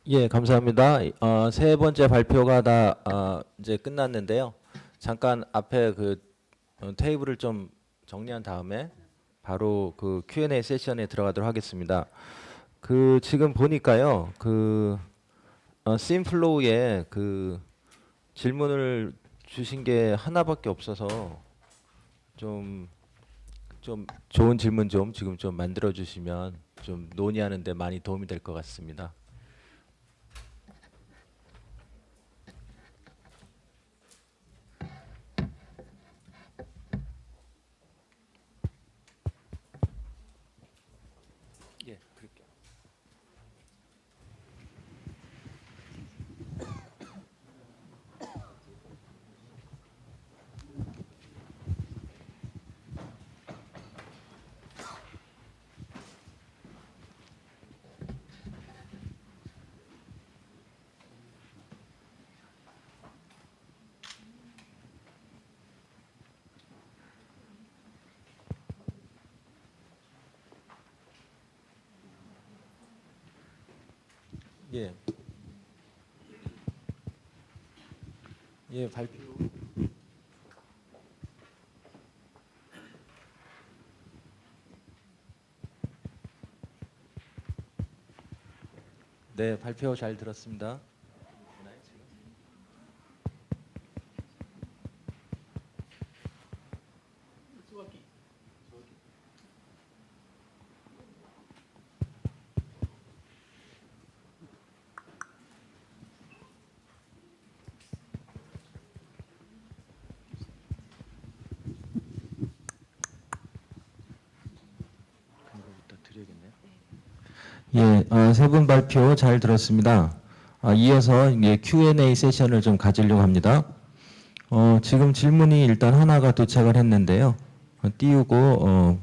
예, 감사합니다. 세 번째 발표가 다 이제 끝났는데요. 잠깐 앞에 그 테이블을 좀 정리한 다음에 바로 그 Q&A 세션에 들어가도록 하겠습니다. 그 지금 보니까요, 그 심플로우에 그 질문을 주신 게 하나밖에 없어서 좀 좋은 질문 좀 지금 좀 만들어 주시면 좀 논의하는 데 많이 도움이 될 것 같습니다. 예, 그럴게요. 예. 예, 발표. 네, 발표 잘 들었습니다. 예, 세 분 발표 잘 들었습니다. 이어서 이제 Q&A 세션을 좀 가지려고 합니다. 지금 질문이 일단 하나가 도착을 했는데요. 띄우고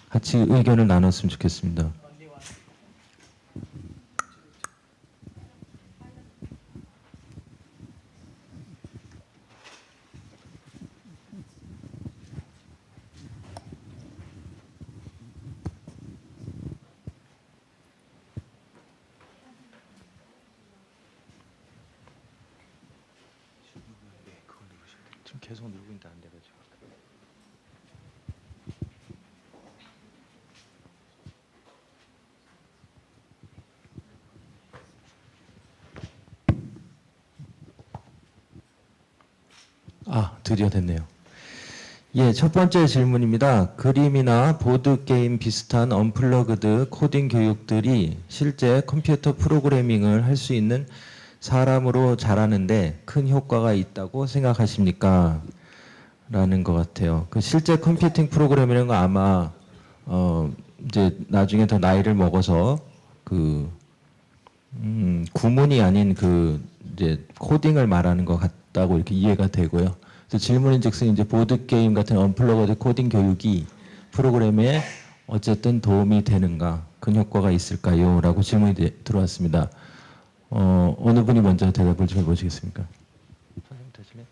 같이 의견을 나눴으면 좋겠습니다. 계속 누르고 있는데 안 돼가지고. 드디어 됐네요. 예, 첫 번째 질문입니다. 그림이나 보드게임 비슷한 언플러그드 코딩 교육들이 실제 컴퓨터 프로그래밍을 할 수 있는 사람으로 잘하는데 큰 효과가 있다고 생각하십니까? 라는 것 같아요. 그 실제 컴퓨팅 프로그램이라는 거 아마 이제 나중에 더 나이를 먹어서 그 구문이 아닌 그 이제 코딩을 말하는 것 같다고 이렇게 이해가 되고요. 질문인즉슨 이제 보드 게임 같은 언플러그드 코딩 교육이 프로그램에 어쨌든 도움이 되는가, 근효과가 있을까요?라고 질문이 들어왔습니다. 어느 분이 먼저 대답을 좀 해보시겠습니까? 선생님 대신에.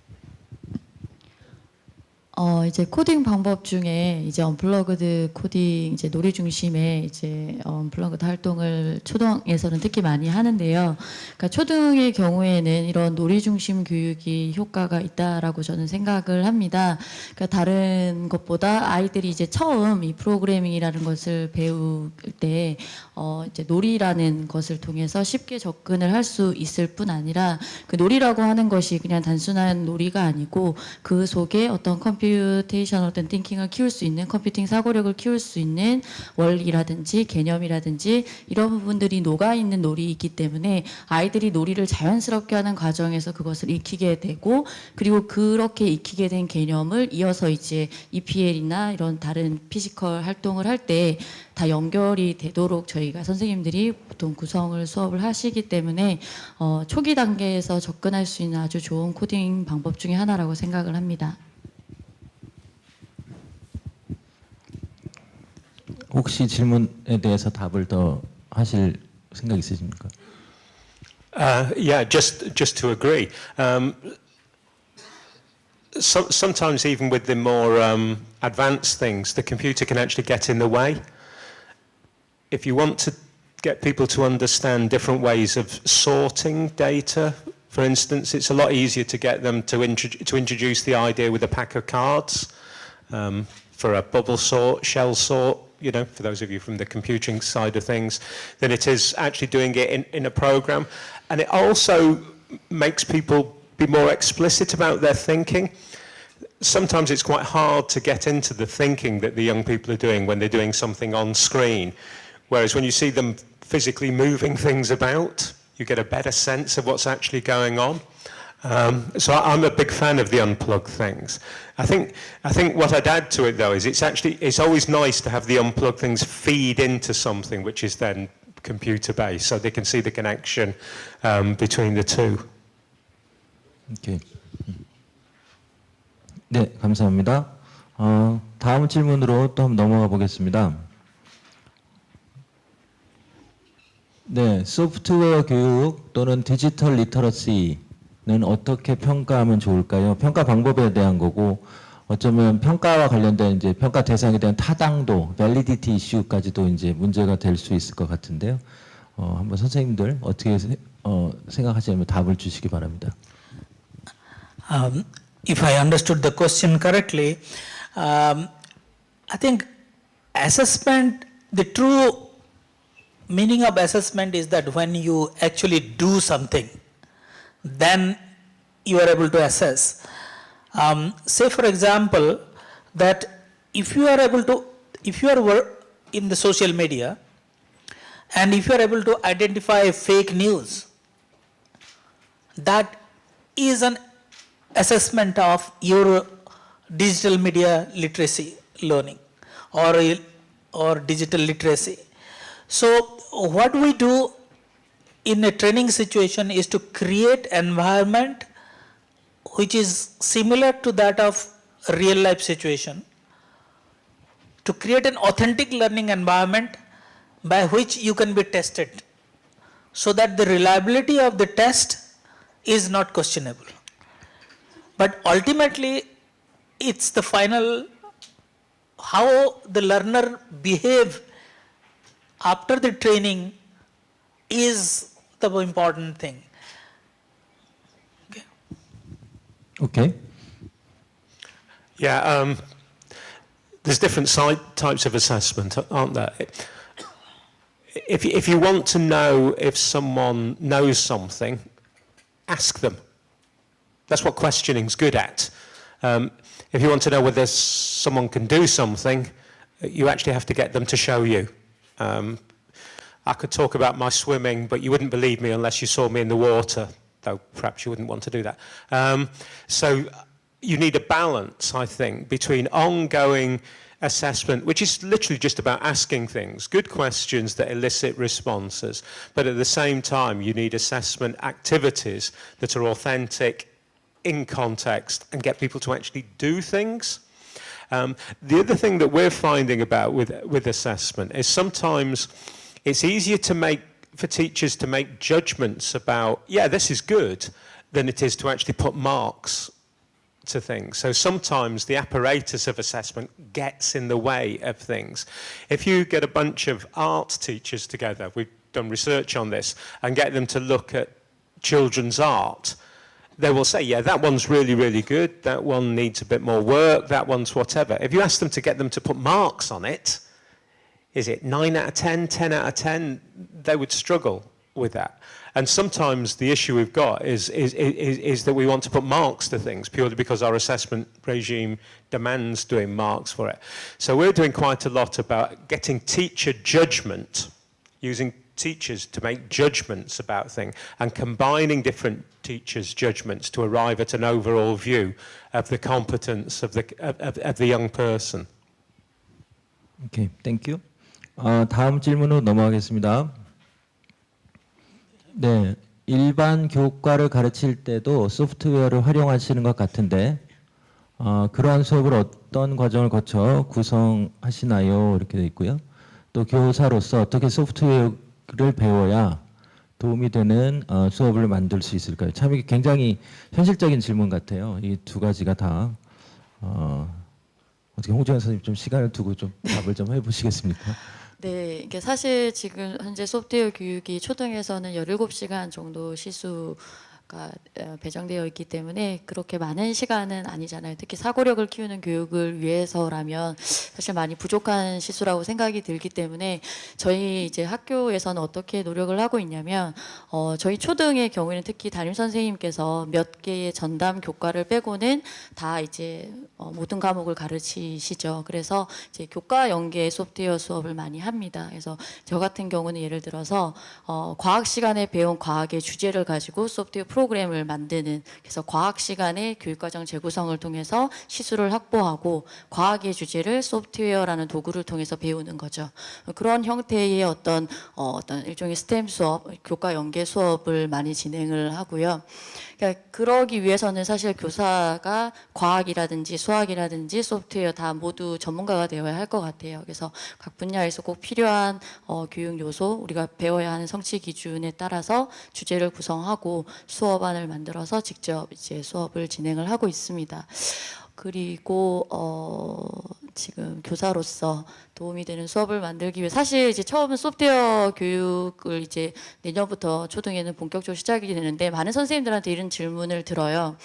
이제 코딩 방법 중에 이제 언플러그드 코딩 이제 놀이 중심의 이제 언플러그드 활동을 초등에서는 특히 많이 하는데요. 그러니까 초등의 경우에는 이런 놀이 중심 교육이 효과가 있다라고 저는 생각을 합니다. 그러니까 다른 것보다 아이들이 이제 처음 이 프로그래밍이라는 것을 배울 때 이제 놀이라는 것을 통해서 쉽게 접근을 할 수 있을 뿐 아니라 그 놀이라고 하는 것이 그냥 단순한 놀이가 아니고 그 속에 어떤 컴퓨테이션 어떤 띵킹을 키울 수 있는 컴퓨팅 사고력을 키울 수 있는 원리라든지 개념이라든지 이런 부분들이 녹아있는 놀이이기 때문에 아이들이 놀이를 자연스럽게 하는 과정에서 그것을 익히게 되고 그리고 그렇게 익히게 된 개념을 이어서 이제 EPL이나 이런 다른 피지컬 활동을 할 때 다 연결이 되도록 저희가 선생님들이 보통 구성을 수업을 하시기 때문에 초기 단계에서 접근할 수 있는 아주 좋은 코딩 방법 중에 하나라고 생각을 합니다. 혹시 질문에 대해서 답을 더 하실 생각 있으십니까? Yeah, just to agree. Sometimes even with the more advanced things, the computer can actually get in the way. If you want to get people to understand different ways of sorting data, for instance, it's a lot easier to get them to introduce the idea with a pack of cards for a bubble sort, shell sort, you know, for those of you from the computing side of things, than it is actually doing it in a program. And it also makes people be more explicit about their thinking. Sometimes it's quite hard to get into the thinking that the young people are doing when they're doing something on screen. Whereas when you see them physically moving things about, you get a better sense of what's actually going on. So I'm a big fan of the unplugged things. I think what I'd add to it though is it's always nice to have the unplugged things feed into something which is then computer based, so they can see the connection between the two. 오케이. 네, 감사합니다. 다음 질문으로 또 한번 넘어가 보겠습니다. 네, 소프트웨어 교육 또는 디지털 리터러시는 어떻게 평가하면 좋을까요? 평가 방법에 대한 거고, 어쩌면 평가와 관련된 이제 평가 대상에 대한 타당도, 밸리디티 이슈까지도 이제 문제가 될 수 있을 것 같은데요. 한번 선생님들 어떻게 생각하시면 답을 주시기 바랍니다. If I understood the question correctly, I think assessment, the true meaning of assessment is that when you actually do something, then you are able to assess. Say for example, that if you are in the social media, and if you are able to identify fake news, that is an assessment of your digital media literacy learning or digital literacy. So what we do in a training situation is to create environment which is similar to that of a real life situation, to create an authentic learning environment by which you can be tested, so that the reliability of the test is not questionable. But ultimately, it's the final, how the learner behave after the training is the important thing. Okay. Okay. Yeah, there's different types of assessment, aren't there? If you want to know if someone knows something, ask them. That's what questioning's good at. If you want to know whether someone can do something, you actually have to get them to show you. I could talk about my swimming, but you wouldn't believe me unless you saw me in the water, though perhaps you wouldn't want to do that. So you need a balance, I think, between ongoing assessment, which is literally just about asking things, good questions that elicit responses, but at the same time you need assessment activities that are authentic in context and get people to actually do things. The other thing that we're finding about with assessment is sometimes it's easier for teachers to make judgments about, yeah, this is good, than it is to actually put marks to things. So sometimes the apparatus of assessment gets in the way of things. If you get a bunch of art teachers together, we've done research on this, and get them to look at children's art, they will say, yeah, that one's really, really good, that one needs a bit more work, that one's whatever. If you ask them to get them to put marks on it, is it 9 out of 10, 10 out of 10, they would struggle with that. And sometimes the issue we've got is that we want to put marks to things purely because our assessment regime demands doing marks for it. So we're doing quite a lot about getting teacher judgment, using teachers to make judgments about things and combining different teachers' judgments to arrive at an overall view of the competence of the young person. Okay, thank you. 다음 질문으로 넘어가겠습니다. 네, 일반 교과를 가르칠 때도 소프트웨어를 활용하시는 것 같은데 그러한 수업을 어떤 과정을 거쳐 구성하시나요? 이렇게 돼 있고요. 또 교사로서 어떻게 소프트웨어를 배워야 도움이 되는 수업을 만들 수 있을까요? 참 이게 굉장히 현실적인 질문 같아요. 이 두 가지가 다 어떻게 홍정현 선생님 좀 시간을 두고 좀 답을 좀 해보시겠습니까? 네, 이게 사실 지금 현재 소프트웨어 교육이 초등에서는 17시간 정도 시수가 배정되어 있기 때문에 그렇게 많은 시간은 아니잖아요. 특히 사고력을 키우는 교육을 위해서라면 사실 많이 부족한 시수라고 생각이 들기 때문에 저희 이제 학교에서는 어떻게 노력을 하고 있냐면 저희 초등의 경우에는 특히 담임 선생님께서 몇 개의 전담 교과를 빼고는 다 이제 모든 과목을 가르치시죠. 그래서 이제 교과 연계 소프트웨어 수업을 많이 합니다. 그래서 저 같은 경우는 예를 들어서 과학 시간에 배운 과학의 주제를 가지고 소프트웨어 프로그램을 만드는, 그래서 과학 시간에 교육과정 재구성을 통해서 시수를 확보하고 과학의 주제를 소프트웨어라는 도구를 통해서 배우는 거죠. 그런 형태의 어떤 일종의 스템 수업, 교과 연계 수업을 많이 진행을 하고요. 그러니까 그러기 위해서는 사실 교사가 과학이라든지 수학이라든지 소프트웨어 다 모두 전문가가 되어야 할 것 같아요. 그래서 각 분야에서 꼭 필요한 교육 요소, 우리가 배워야 하는 성취 기준에 따라서 주제를 구성하고 수업안을 만들어서 직접 이제 수업을 진행을 하고 있습니다. 그리고 지금 교사로서 도움이 되는 수업을 만들기 위해 사실 이제 처음은 소프트웨어 교육을 이제 내년부터 초등에는 본격적으로 시작이 되는데 많은 선생님들한테 이런 질문을 들어요.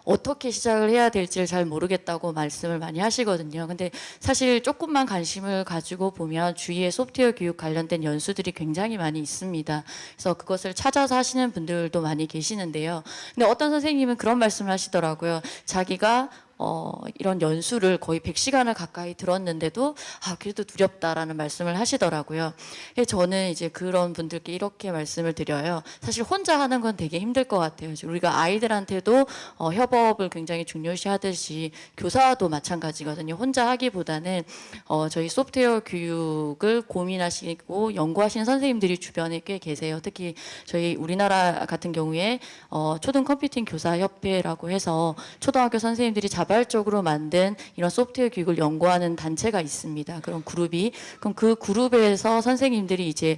어떻게 시작을 해야 될지를 잘 모르겠다고 말씀을 많이 하시거든요. 근데 사실 조금만 관심을 가지고 보면 주위에 소프트웨어 교육 관련된 연수들이 굉장히 많이 있습니다. 그래서 그것을 찾아서 하시는 분들도 많이 계시는데요. 근데 어떤 선생님은 그런 말씀을 하시더라고요. 자기가 이런 연수를 거의 100시간을 가까이 들었는데도 그래도 두렵다라는 말씀을 하시더라고요. 저는 이제 그런 분들께 이렇게 말씀을 드려요. 사실 혼자 하는 건 되게 힘들 것 같아요. 우리가 아이들한테도 협업을 굉장히 중요시 하듯이 교사도 마찬가지거든요. 혼자 하기보다는 저희 소프트웨어 교육을 고민하시고 연구하시는 선생님들이 주변에 꽤 계세요. 특히 저희 우리나라 같은 경우에 초등 컴퓨팅 교사 협회라고 해서 초등학교 선생님들이 자발적으로 만든 이런 소프트웨어 교육을 연구하는 단체가 있습니다. 그런 그룹이. 그럼 그 그룹에서 선생님들이 이제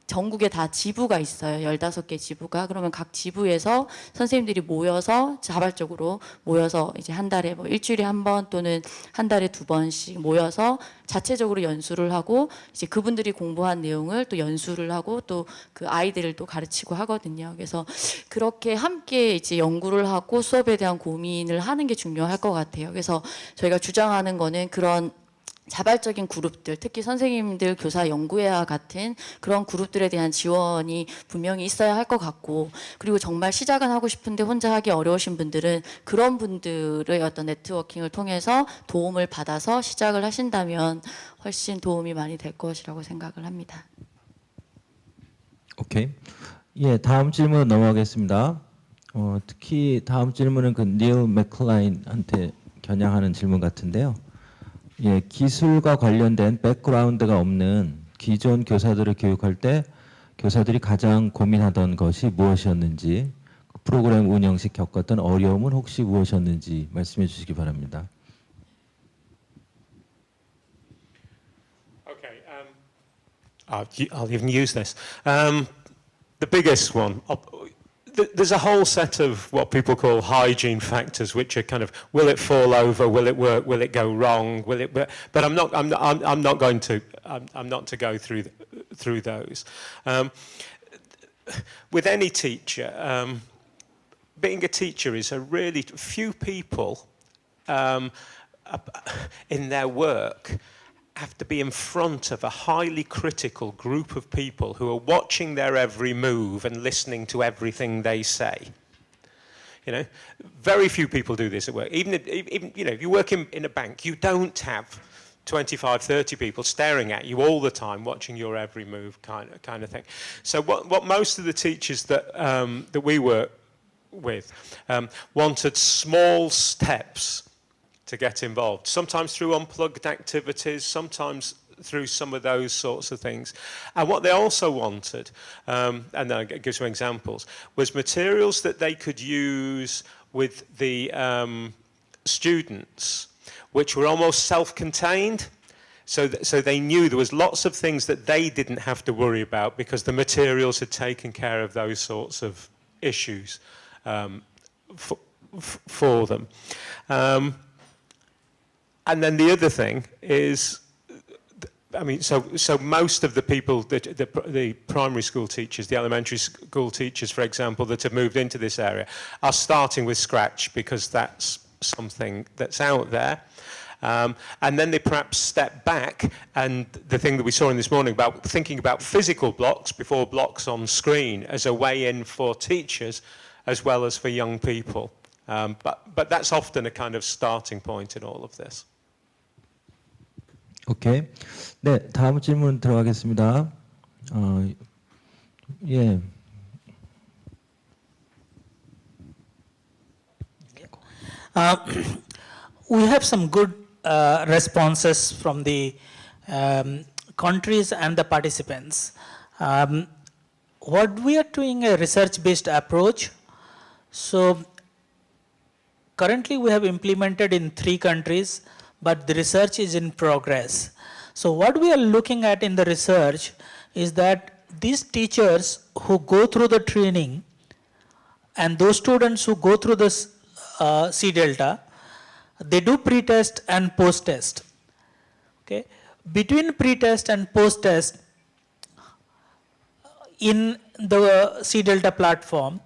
전국에 다 지부가 있어요. 15개 지부가. 그러면 각 지부에서 선생님들이 모여서 자발적으로 모여서 이제 한 달에 뭐 일주일에 한 번 또는 한 달에 2번씩 모여서 자체적으로 연수를 하고 이제 그분들이 공부한 내용을 또 연수를 하고 또 그 아이들을 또 가르치고 하거든요. 그래서 그렇게 함께 이제 연구를 하고 수업에 대한 고민을 하는 게 중요할 것 같아요. 그래서 저희가 주장하는 거는 그런 자발적인 그룹들, 특히 선생님들, 교사, 연구회와 같은 그런 그룹들에 대한 지원이 분명히 있어야 할 것 같고, 그리고 정말 시작은 하고 싶은데 혼자 하기 어려우신 분들은 그런 분들의 어떤 네트워킹을 통해서 도움을 받아서 시작을 하신다면 훨씬 도움이 많이 될 것이라고 생각을 합니다. 오케이. 예, 다음 질문 넘어가겠습니다. 특히 다음 질문은 그 닐 맥클라인한테 겨냥하는 질문 같은데요. 예, 기술과 관련된 백그라운드가 없는 기존 교사들을 교육할 때 교사들이 가장 고민하던 것이 무엇이었는지, 프로그램 운영 시 겪었던 어려움은 혹시 무엇이었는지 말씀해 주시기 바랍니다. Okay, I'll even use this. The biggest one, there's a whole set of what people call hygiene factors, which are kind of, will it fall over, will it work, will it go wrong, will it? But I'm not going to go through those. With any teacher, being a teacher is a really few people in their work have to be in front of a highly critical group of people who are watching their every move and listening to everything they say. You know, very few people do this at work. Even you know, if you work in a bank, you don't have 25, 30 people staring at you all the time, watching your every move, kind of thing. So what most of the teachers that we work with wanted small steps to get involved, sometimes through unplugged activities, sometimes through some of those sorts of things. And what they also wanted, and I'll give some examples, was materials that they could use with the students, which were almost self-contained. So they knew there was lots of things that they didn't have to worry about because the materials had taken care of those sorts of issues for them. And then the other thing is, I mean, so most of the people, the primary school teachers, the elementary school teachers, for example, that have moved into this area, are starting with scratch because that's something that's out there. And then they perhaps step back, and the thing that we saw in this morning about thinking about physical blocks before blocks on screen as a way in for teachers as well as for young people. But that's often a kind of starting point in all of this. 오케이. 네, 다음 질문 들어가겠습니다. 예. We have some good responses from the countries and the participants. What we are doing a research-based approach. So currently we have implemented in 3 countries, but the research is in progress. So what we are looking at in the research is that these teachers who go through the training and those students who go through this C Delta, they do pre-test and post-test. Okay? Between pre-test and post-test, in the C Delta platform,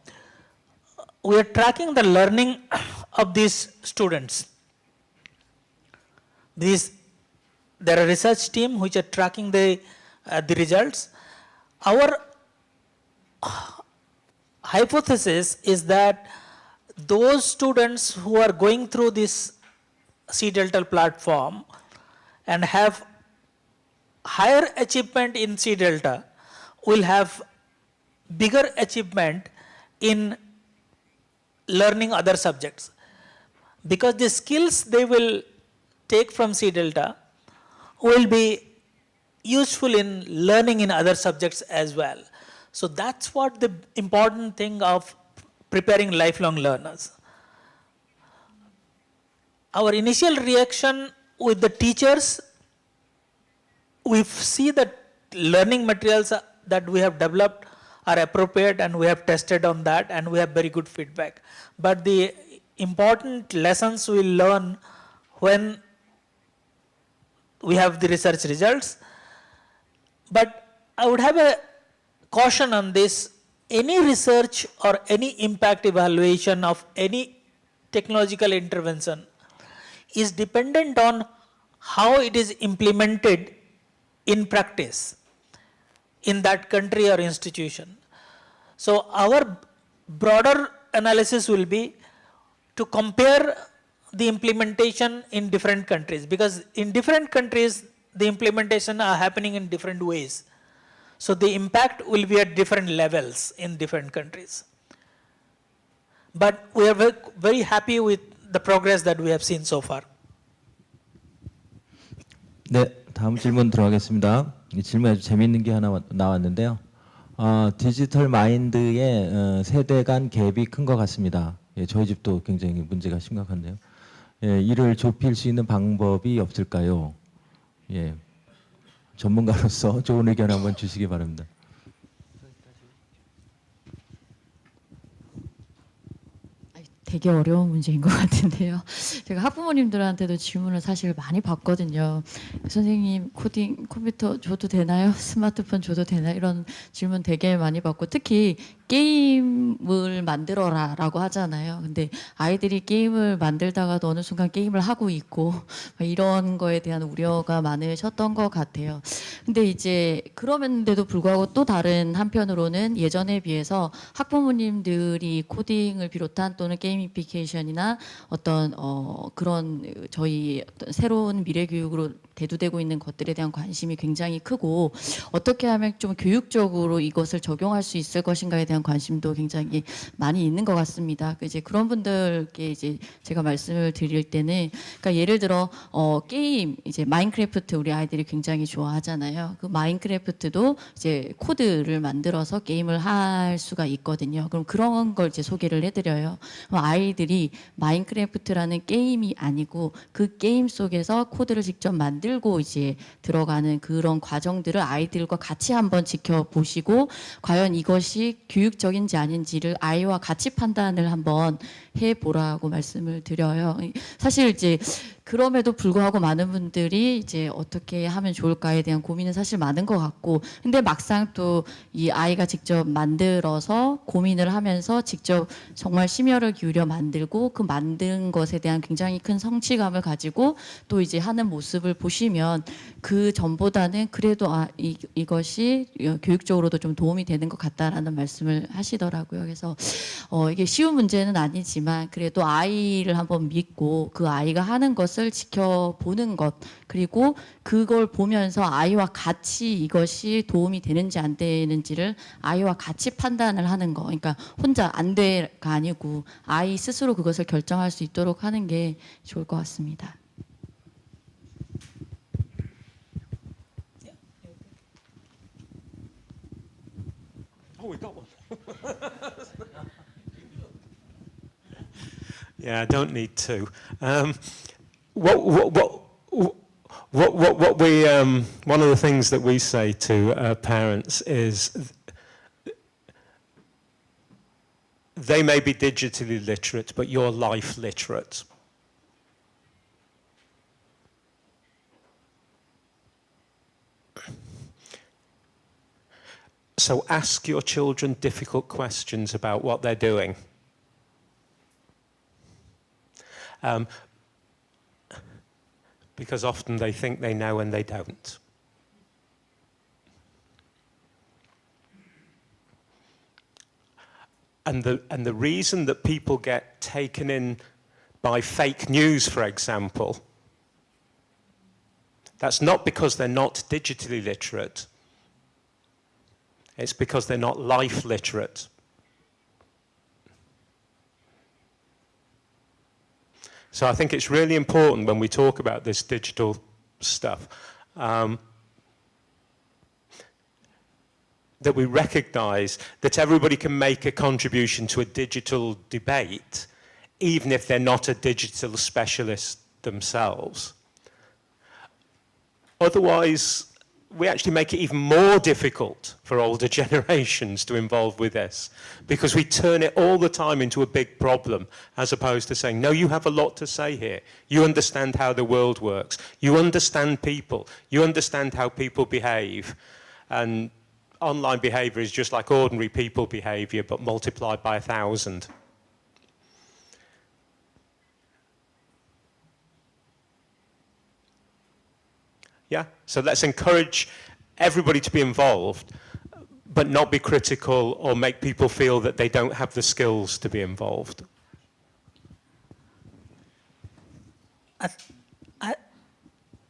we are tracking the learning of these students. There are research team which are tracking the results. Our hypothesis is that those students who are going through this C Delta platform and have higher achievement in C Delta will have bigger achievement in learning other subjects, because the skills they will take from C Delta will be useful in learning in other subjects as well. So that's what the important thing of preparing lifelong learners. Our initial reaction with the teachers, we see that learning materials that we have developed are appropriate, and we have tested on that, and we have very good feedback. But the important lessons we learn when we have the research results. But I would have a caution on this. Any research or any impact evaluation of any technological intervention is dependent on how it is implemented in practice in that country or institution. So our broader analysis will be to compare the implementation in different countries, because in different countries the implementation are happening in different ways. So the impact will be at different levels in different countries. But we are very happy with the progress that we have seen so far. 네, 다음 질문 들어가겠습니다. 이 질문에 아주 재미있는 게 하나 나왔는데요. 디지털 마인드의 세대 간 갭이 큰 것 같습니다. 예, 저희 집도 굉장히 문제가 심각한데요. 예, 이를 좁힐 수 있는 방법이 없을까요? 예, 전문가로서 좋은 의견 한번 주시기 바랍니다. 되게 어려운 문제인 것 같은데요. 제가 학부모님들한테도 질문을 사실 많이 받거든요. 선생님, 코딩 컴퓨터 줘도 되나요? 스마트폰 줘도 되나요? 이런 질문 되게 많이 받고, 특히 게임을 만들어라 라고 하잖아요. 근데 아이들이 게임을 만들다가도 어느 순간 게임을 하고 있고 이런 거에 대한 우려가 많으셨던 것 같아요. 근데 이제 그럼에도 불구하고 또 다른 한편으로는 예전에 비해서 학부모님들이 코딩을 비롯한 또는 게이미피케이션이나 어떤 그런 저희 어떤 새로운 미래 교육으로 대두되고 있는 것들에 대한 관심이 굉장히 크고, 어떻게 하면 좀 교육적으로 이것을 적용할 수 있을 것인가에 대한 관심도 굉장히 많이 있는 것 같습니다. 이제 그런 분들께 이제 제가 말씀을 드릴 때는, 그러니까 예를 들어 게임, 이제 마인크래프트 우리 아이들이 굉장히 좋아하잖아요. 그 마인크래프트도 이제 코드를 만들어서 게임을 할 수가 있거든요. 그럼 그런 걸 이제 소개를 해드려요. 그럼 아이들이 마인크래프트라는 게임이 아니고 그 게임 속에서 코드를 직접 만들고 이제 들어가는 그런 과정들을 아이들과 같이 한번 지켜보시고, 과연 이것이 교육적인지 아닌지를 아이와 같이 판단을 한번 해보라고 말씀을 드려요. 사실 이제 그럼에도 불구하고 많은 분들이 이제 어떻게 하면 좋을까에 대한 고민은 사실 많은 것 같고, 근데 막상 또 이 아이가 직접 만들어서 고민을 하면서 직접 정말 심혈을 기울여 만들고 그 만든 것에 대한 굉장히 큰 성취감을 가지고 또 이제 하는 모습을 보시면 그 전보다는 그래도 이것이 교육적으로도 좀 도움이 되는 것 같다라는 말씀을 하시더라고요. 그래서 이게 쉬운 문제는 아니지만 그래도 아이를 한번 믿고 그 아이가 하는 것을 지켜보는 것, 그리고 그걸 보면서 아이와 같이 이것이 도움이 되는지 안 되는지를 아이와 같이 판단을 하는 거. 그러니까 혼자 안 돼가 아니고 아이 스스로 그것을 결정할 수 있도록 하는 게 좋을 것 같습니다. Oh, we got one. Yeah, I don't need two. What we one of the things that we say to parents is they may be digitally literate, but you're life literate. So ask your children difficult questions about what they're doing. Because often they think they know and they don't. And the reason that people get taken in by fake news, for example, that's not because they're not digitally literate. It's because they're not life literate. So I think it's really important when we talk about this digital stuff that we recognize that everybody can make a contribution to a digital debate, even if they're not a digital specialist themselves. Otherwise, we actually make it even more difficult for older generations to involve with this, because we turn it all the time into a big problem, as opposed to saying, no, you have a lot to say here. You understand how the world works. You understand people. You understand how people behave. And online behavior is just like ordinary people behavior, but multiplied by 1,000. Yeah, so let's encourage everybody to be involved, but not be critical or make people feel that they don't have the skills to be involved.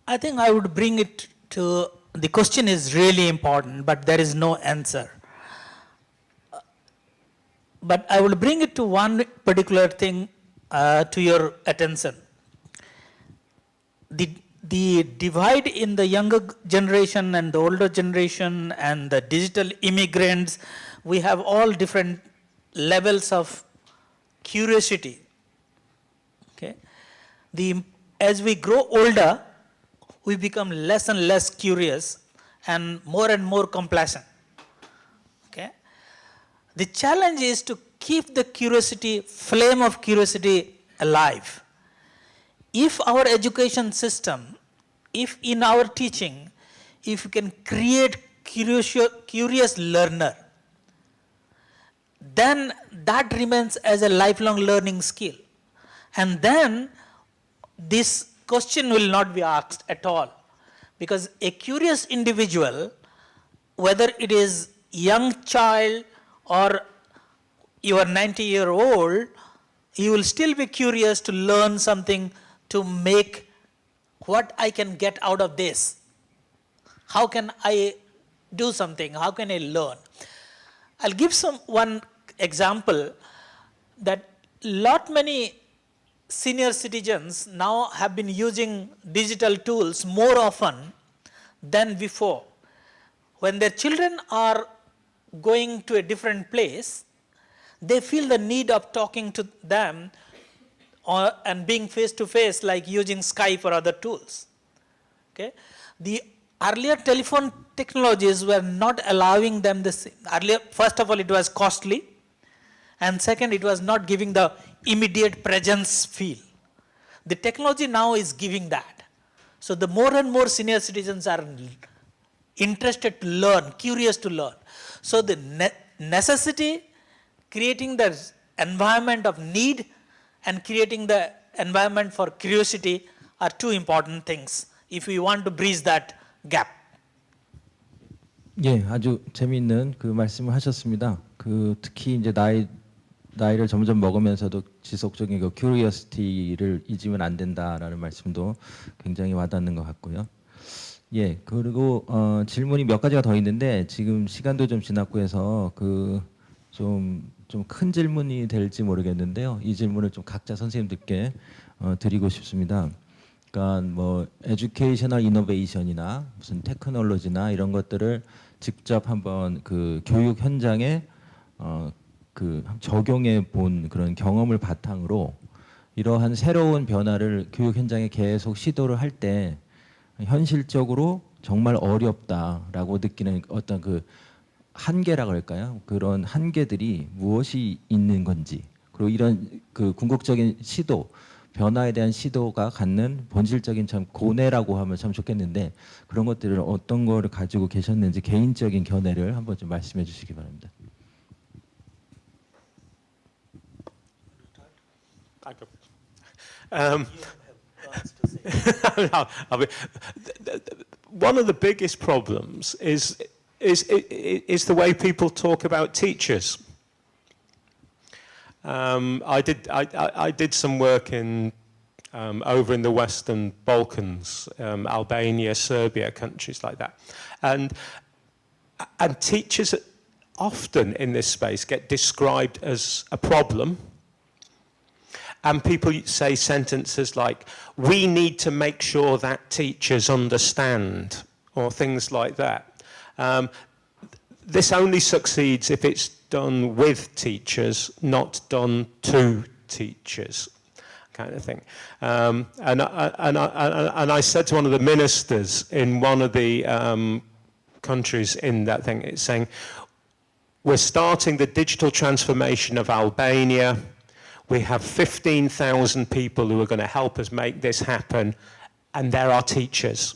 I think I would bring it to, the question is really important, but there is no answer. But I will bring it to one particular thing to your attention. the divide in the younger generation and the older generation and the digital immigrants, we have all different levels of curiosity. Okay? As we grow older, we become less and less curious and more complacent. Okay? The challenge is to keep the flame of curiosity alive. If our education system, if in our teaching, if you can create curious learner, then that remains as a lifelong learning skill. And then this question will not be asked at all. Because a curious individual, whether it is young child or your 90-year-old, you will still be curious to learn something, to make what I can get out of this. How can I do something? How can I learn? I'll give one example that many senior citizens now have been using digital tools more often than before. When their children are going to a different place, they feel the need of talking to them and being face to face, like using Skype or other tools. Okay? The earlier telephone technologies were not allowing them this. Earlier, first of all, it was costly, and second, it was not giving the immediate presence feel. The technology now is giving that. So the more and more senior citizens are interested to learn, curious to learn. So the necessity, creating the environment of need, and creating the environment for curiosity are two important things if we want to bridge that gap. 예, 아주 재미있는 그 말씀을 하셨습니다. 그 특히 이제 나이를 점점 먹으면서도 지속적인 그 curiosity를 잊으면 안 된다라는 말씀도 굉장히 와닿는 것 같고요. 예, 그리고 질문이 몇 가지가 더 있는데 지금 시간도 좀 지났고 해서 그 좀 큰 질문이 될지 모르겠는데요. 이 질문을 좀 각자 선생님들께 드리고 싶습니다. 그러니까 뭐 에듀케이셔널 이노베이션이나 무슨 테크놀로지나 이런 것들을 직접 한번 그 교육 현장에 그 적용해 본 그런 경험을 바탕으로 이러한 새로운 변화를 교육 현장에 계속 시도를 할 때 현실적으로 정말 어렵다라고 느끼는 어떤 그 한계라고 할까요? 그런 한계들이 무엇이 있는 건지, 그리고 이런 그 궁극적인 시도, 변화에 대한 시도가 갖는 본질적인 참 고뇌라고 하면 참 좋겠는데 그런 것들을 어떤 거를 가지고 계셨는지 개인적인 견해를 한번 좀 말씀해 주시기 바랍니다. One of the biggest problems is the way people talk about teachers. I did some work over in the Western Balkans, Albania, Serbia, countries like that, and teachers often in this space get described as a problem. And people say sentences like, we need to make sure that teachers understand, or things like that. This only succeeds if it's done with teachers, not done to teachers, kind of thing. And I said to one of the ministers in one of the countries in that thing, it's saying, we're starting the digital transformation of Albania. We have 15,000 people who are going to help us make this happen, and there are teachers.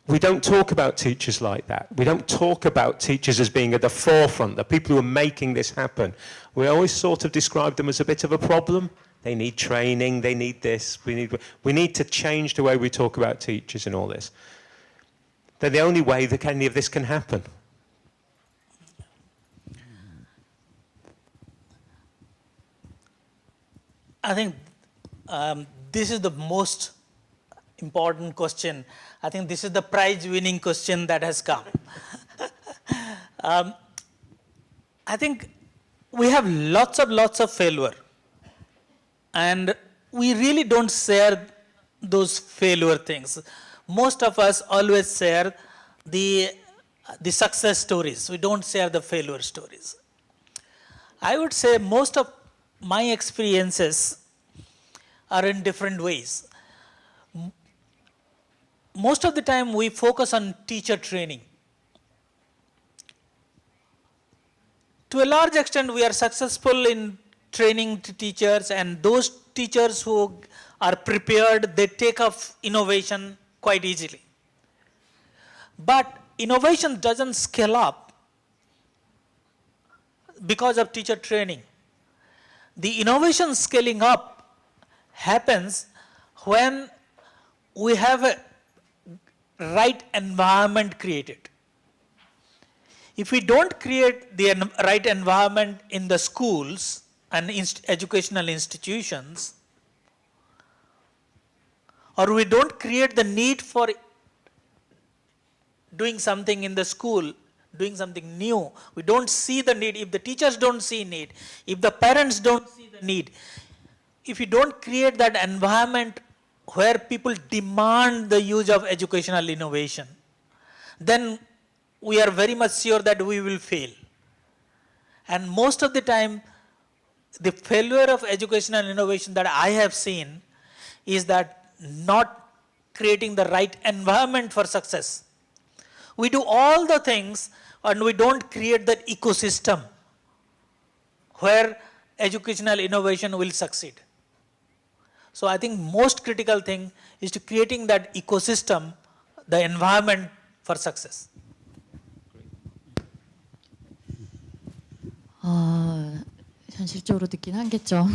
We don't talk about teachers like that. We don't talk about teachers as being at the forefront, the people who are making this happen. We always sort of describe them as a bit of a problem. They need training, they need this. We need to change the way we talk about teachers and all this. They're the only way that any of this can happen. I think this is the most important question. I think this is the prize-winning question that has come. I think we have lots of failure, and we really don't share those failure things. Most of us always share the success stories. We don't share the failure stories. I would say most of my experiences are in different ways. Most of the time we focus on teacher training. To a large extent we are successful in training to teachers, and those teachers who are prepared, they take up innovation quite easily. But innovation doesn't scale up because of teacher training. The innovation scaling up happens when we have a right environment created. If we don't create the right environment in the schools and educational institutions, or we don't create the need for doing something in the school, doing something new, we don't see the need, if the teachers don't see need, if the parents don't see the need, if you don't create that environment where people demand the use of educational innovation, then we are very much sure that we will fail. And most of the time, the failure of educational innovation that I have seen is that not creating the right environment for success. We do all the things and we don't create that ecosystem where educational innovation will succeed. So I think most critical thing is to creating that ecosystem, the environment for success. 현실적으로 듣긴 하겠죠.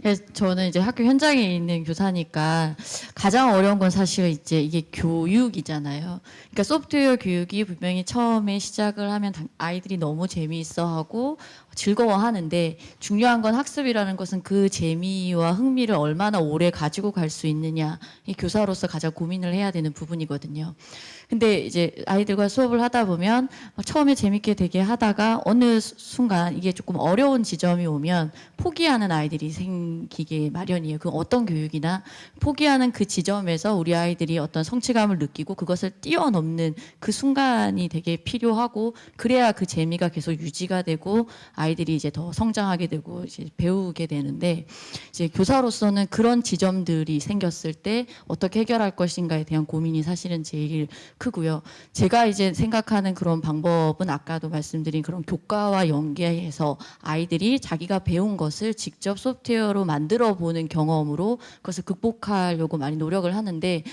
그래서 저는 이제 학교 현장에 있는 교사니까 가장 어려운 건 사실 이제 이게 교육이잖아요. 그러니까 소프트웨어 교육이 분명히 처음에 시작을 하면 아이들이 너무 재미있어하고 즐거워하는데, 중요한 건 학습이라는 것은 그 재미와 흥미를 얼마나 오래 가지고 갈 수 있느냐, 이 교사로서 가장 고민을 해야 되는 부분이거든요. 근데 이제 아이들과 수업을 하다 보면 처음에 재밌게 되게 하다가 어느 순간 이게 조금 어려운 지점이 오면 포기하는 아이들이 생기게 마련이에요. 그 어떤 교육이나 포기하는 그 지점에서 우리 아이들이 어떤 성취감을 느끼고 그것을 뛰어넘는 그 순간이 되게 필요하고, 그래야 그 재미가 계속 유지가 되고 아이들이 이제 더 성장하게 되고 이제 배우게 되는데, 이제 교사로서는 그런 지점들이 생겼을 때 어떻게 해결할 것인가에 대한 고민이 사실은 제일 크고요. 제가 이제 생각하는 그런 방법은 아까도 말씀드린 그런 교과와 연계해서 아이들이 자기가 배운 것을 직접 소프트웨어로 만들어 보는 경험으로 그것을 극복하려고 많이 노력을 하는데,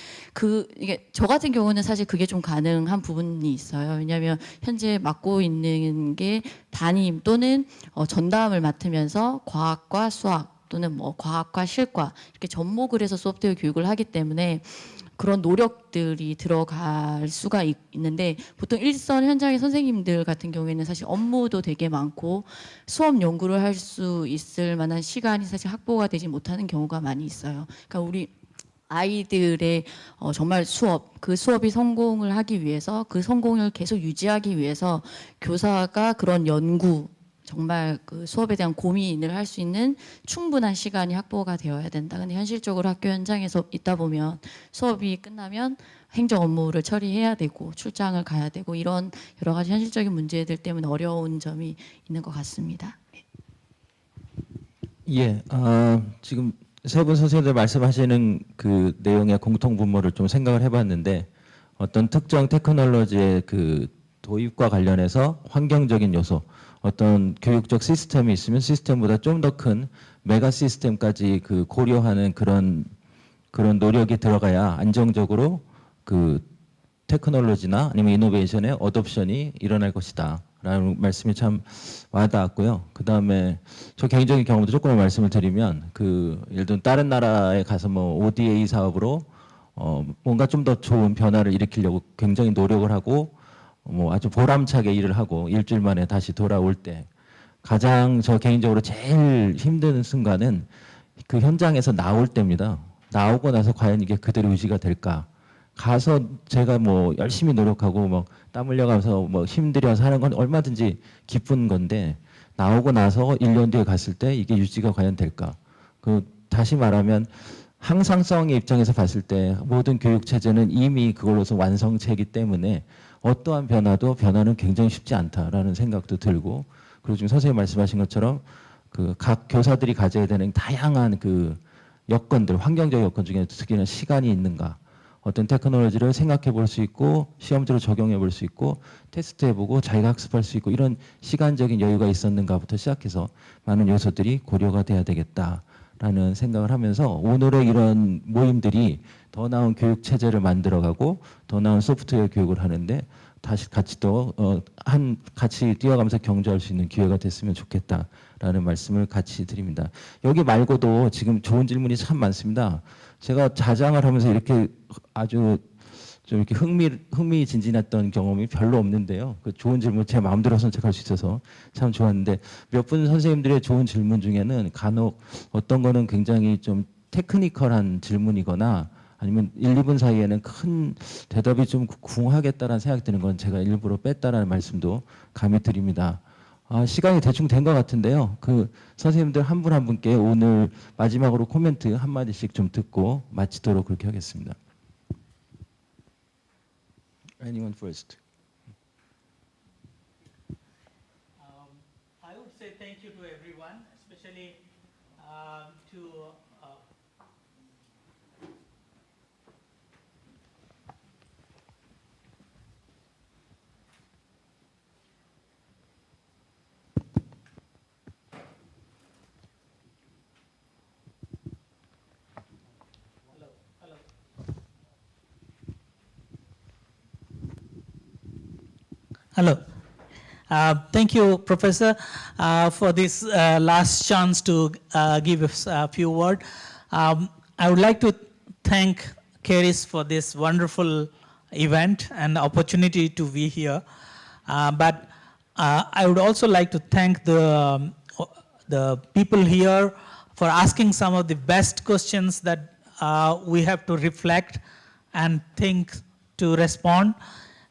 이게 저 같은 경우는 사실 그게 좀 가능한 부분이 있어요. 왜냐하면 현재 맡고 있는 게 담임 또는 전담을 맡으면서 과학과 수학 또는 뭐 과학과 실과 이렇게 접목을 해서 소프트웨어 교육을 하기 때문에 그런 노력들이 들어갈 수가 있는데, 보통 일선 현장의 선생님들 같은 경우에는 사실 업무도 되게 많고 수업 연구를 할 수 있을 만한 시간이 사실 확보가 되지 못하는 경우가 많이 있어요. 그러니까 우리 아이들의 정말 그 수업이 성공을 하기 위해서, 그 성공을 계속 유지하기 위해서 교사가 그런 연구, 정말 그 수업에 대한 고민을 할 수 있는 충분한 시간이 확보가 되어야 된다. 근데 현실적으로 학교 현장에서 있다 보면 수업이 끝나면 행정 업무를 처리해야 되고 출장을 가야 되고 이런 여러 가지 현실적인 문제들 때문에 어려운 점이 있는 것 같습니다. 예, 지금 세 분 선생님들 말씀하시는 그 내용의 공통 분모를 좀 생각을 해봤는데, 어떤 특정 테크놀로지의 그 도입과 관련해서 환경적인 요소, 어떤 교육적 시스템이 있으면 시스템보다 좀 더 큰 메가 시스템까지 그 고려하는 그런 노력이 들어가야 안정적으로 그 테크놀로지나 아니면 이노베이션의 어댑션이 일어날 것이다 라는 말씀이 참 와닿았고요. 그 다음에 저 개인적인 경험도 조금만 말씀을 드리면, 예를 들면 다른 나라에 가서 뭐 ODA 사업으로 뭔가 좀 더 좋은 변화를 일으키려고 굉장히 노력을 하고 뭐 아주 보람차게 일을 하고 일주일 만에 다시 돌아올 때 가장 저 개인적으로 제일 힘든 순간은 그 현장에서 나올 때입니다. 나오고 나서 과연 이게 그대로 유지가 될까? 가서 제가 뭐 열심히 노력하고 막 땀 흘려가면서 뭐 힘들여서 하는 건 얼마든지 기쁜 건데, 나오고 나서 1년 뒤에 갔을 때 이게 유지가 과연 될까? 다시 말하면 항상성의 입장에서 봤을 때 모든 교육 체제는 이미 그걸로서 완성체이기 때문에 어떠한 변화는 굉장히 쉽지 않다라는 생각도 들고, 그리고 지금 선생님 말씀하신 것처럼 그 각 교사들이 가져야 되는 다양한 그 여건들, 환경적 여건 중에 특히나 시간이 있는가, 어떤 테크놀로지를 생각해 볼 수 있고 시험지로 적용해 볼 수 있고 테스트해 보고 자기가 학습할 수 있고 이런 시간적인 여유가 있었는가부터 시작해서 많은 요소들이 고려가 돼야 되겠다라는 생각을 하면서 오늘의 이런 모임들이 더 나은 교육 체제를 만들어가고 더 나은 소프트웨어 교육을 하는데 다시 같이 같이 뛰어가면서 경주할 수 있는 기회가 됐으면 좋겠다라는 말씀을 같이 드립니다. 여기 말고도 지금 좋은 질문이 참 많습니다. 제가 자장을 하면서 이렇게 아주 좀 이렇게 흥미진진했던 경험이 별로 없는데요. 그 좋은 질문 제 마음대로 선택할 수 있어서 참 좋았는데, 몇 분 선생님들의 좋은 질문 중에는 간혹 어떤 거는 굉장히 좀 테크니컬한 질문이거나 아니면 1, 2분 사이에는 큰 대답이 좀 궁하겠다라는 생각이 드는 건 제가 일부러 뺐다라는 말씀도 감히 드립니다. 시간이 대충 된 것 같은데요. 그 선생님들 한 분 한 분께 오늘 마지막으로 코멘트 한마디씩 좀 듣고 마치도록 그렇게 하겠습니다. Anyone first? I would say thank you to everyone, especially to Hello. Thank you, Professor, for this last chance to give us a few words. I would like to thank Keris for this wonderful event and opportunity to be here. But I would also like to thank the people here for asking some of the best questions that we have to reflect and think to respond.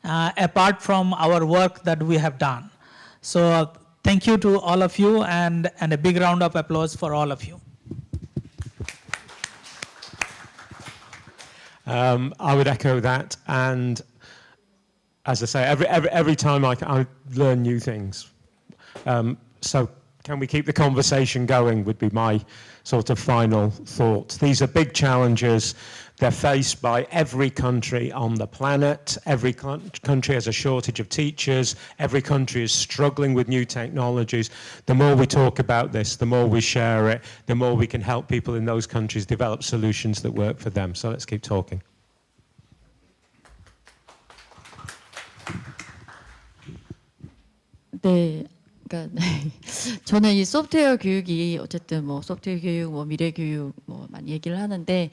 Apart from our work that we have done. So thank you to all of you, and a big round of applause for all of you. I would echo that, and as I say, every time I learn new things. So can we keep the conversation going would be my sort of final thought. These are big challenges. They're faced by every country on the planet. Every country has a shortage of teachers. Every country is struggling with new technologies. The more we talk about this, the more we share it, the more we can help people in those countries develop solutions that work for them. So let's keep talking. 네, 그러니까 저는 이 소프트웨어 교육이 어쨌든 뭐 소프트웨어 교육, 뭐 미래 교육 뭐 많이 얘기를 하는데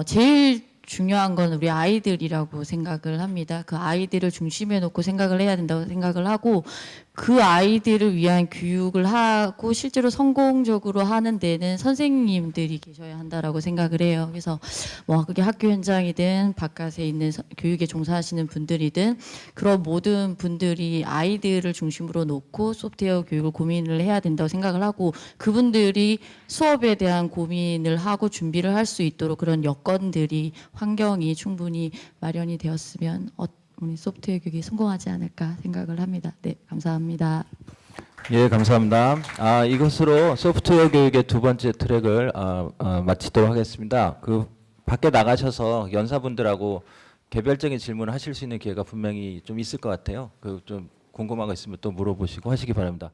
제일 중요한 건 우리 아이들이라고 생각을 합니다. 그 아이들을 중심에 놓고 생각을 해야 된다고 생각을 하고, 그 아이들을 위한 교육을 하고 실제로 성공적으로 하는 데는 선생님들이 계셔야 한다라고 생각을 해요. 그래서 뭐 그게 학교 현장이든 바깥에 있는 교육에 종사하시는 분들이든 그런 모든 분들이 아이들을 중심으로 놓고 소프트웨어 교육을 고민을 해야 된다고 생각을 하고, 그분들이 수업에 대한 고민을 하고 준비를 할 수 있도록 그런 여건들이, 환경이 충분히 마련이 되었으면 우리 소프트웨어 교육이 성공하지 않을까 생각을 합니다. 네, 감사합니다. 예, 감사합니다. 이것으로 소프트웨어 교육의 두 번째 트랙을 마치도록 하겠습니다. 그 밖에 나가셔서 연사분들하고 개별적인 질문을 하실 수 있는 기회가 분명히 좀 있을 것 같아요. 그 좀 궁금한 거 있으면 또 물어보시고 하시기 바랍니다.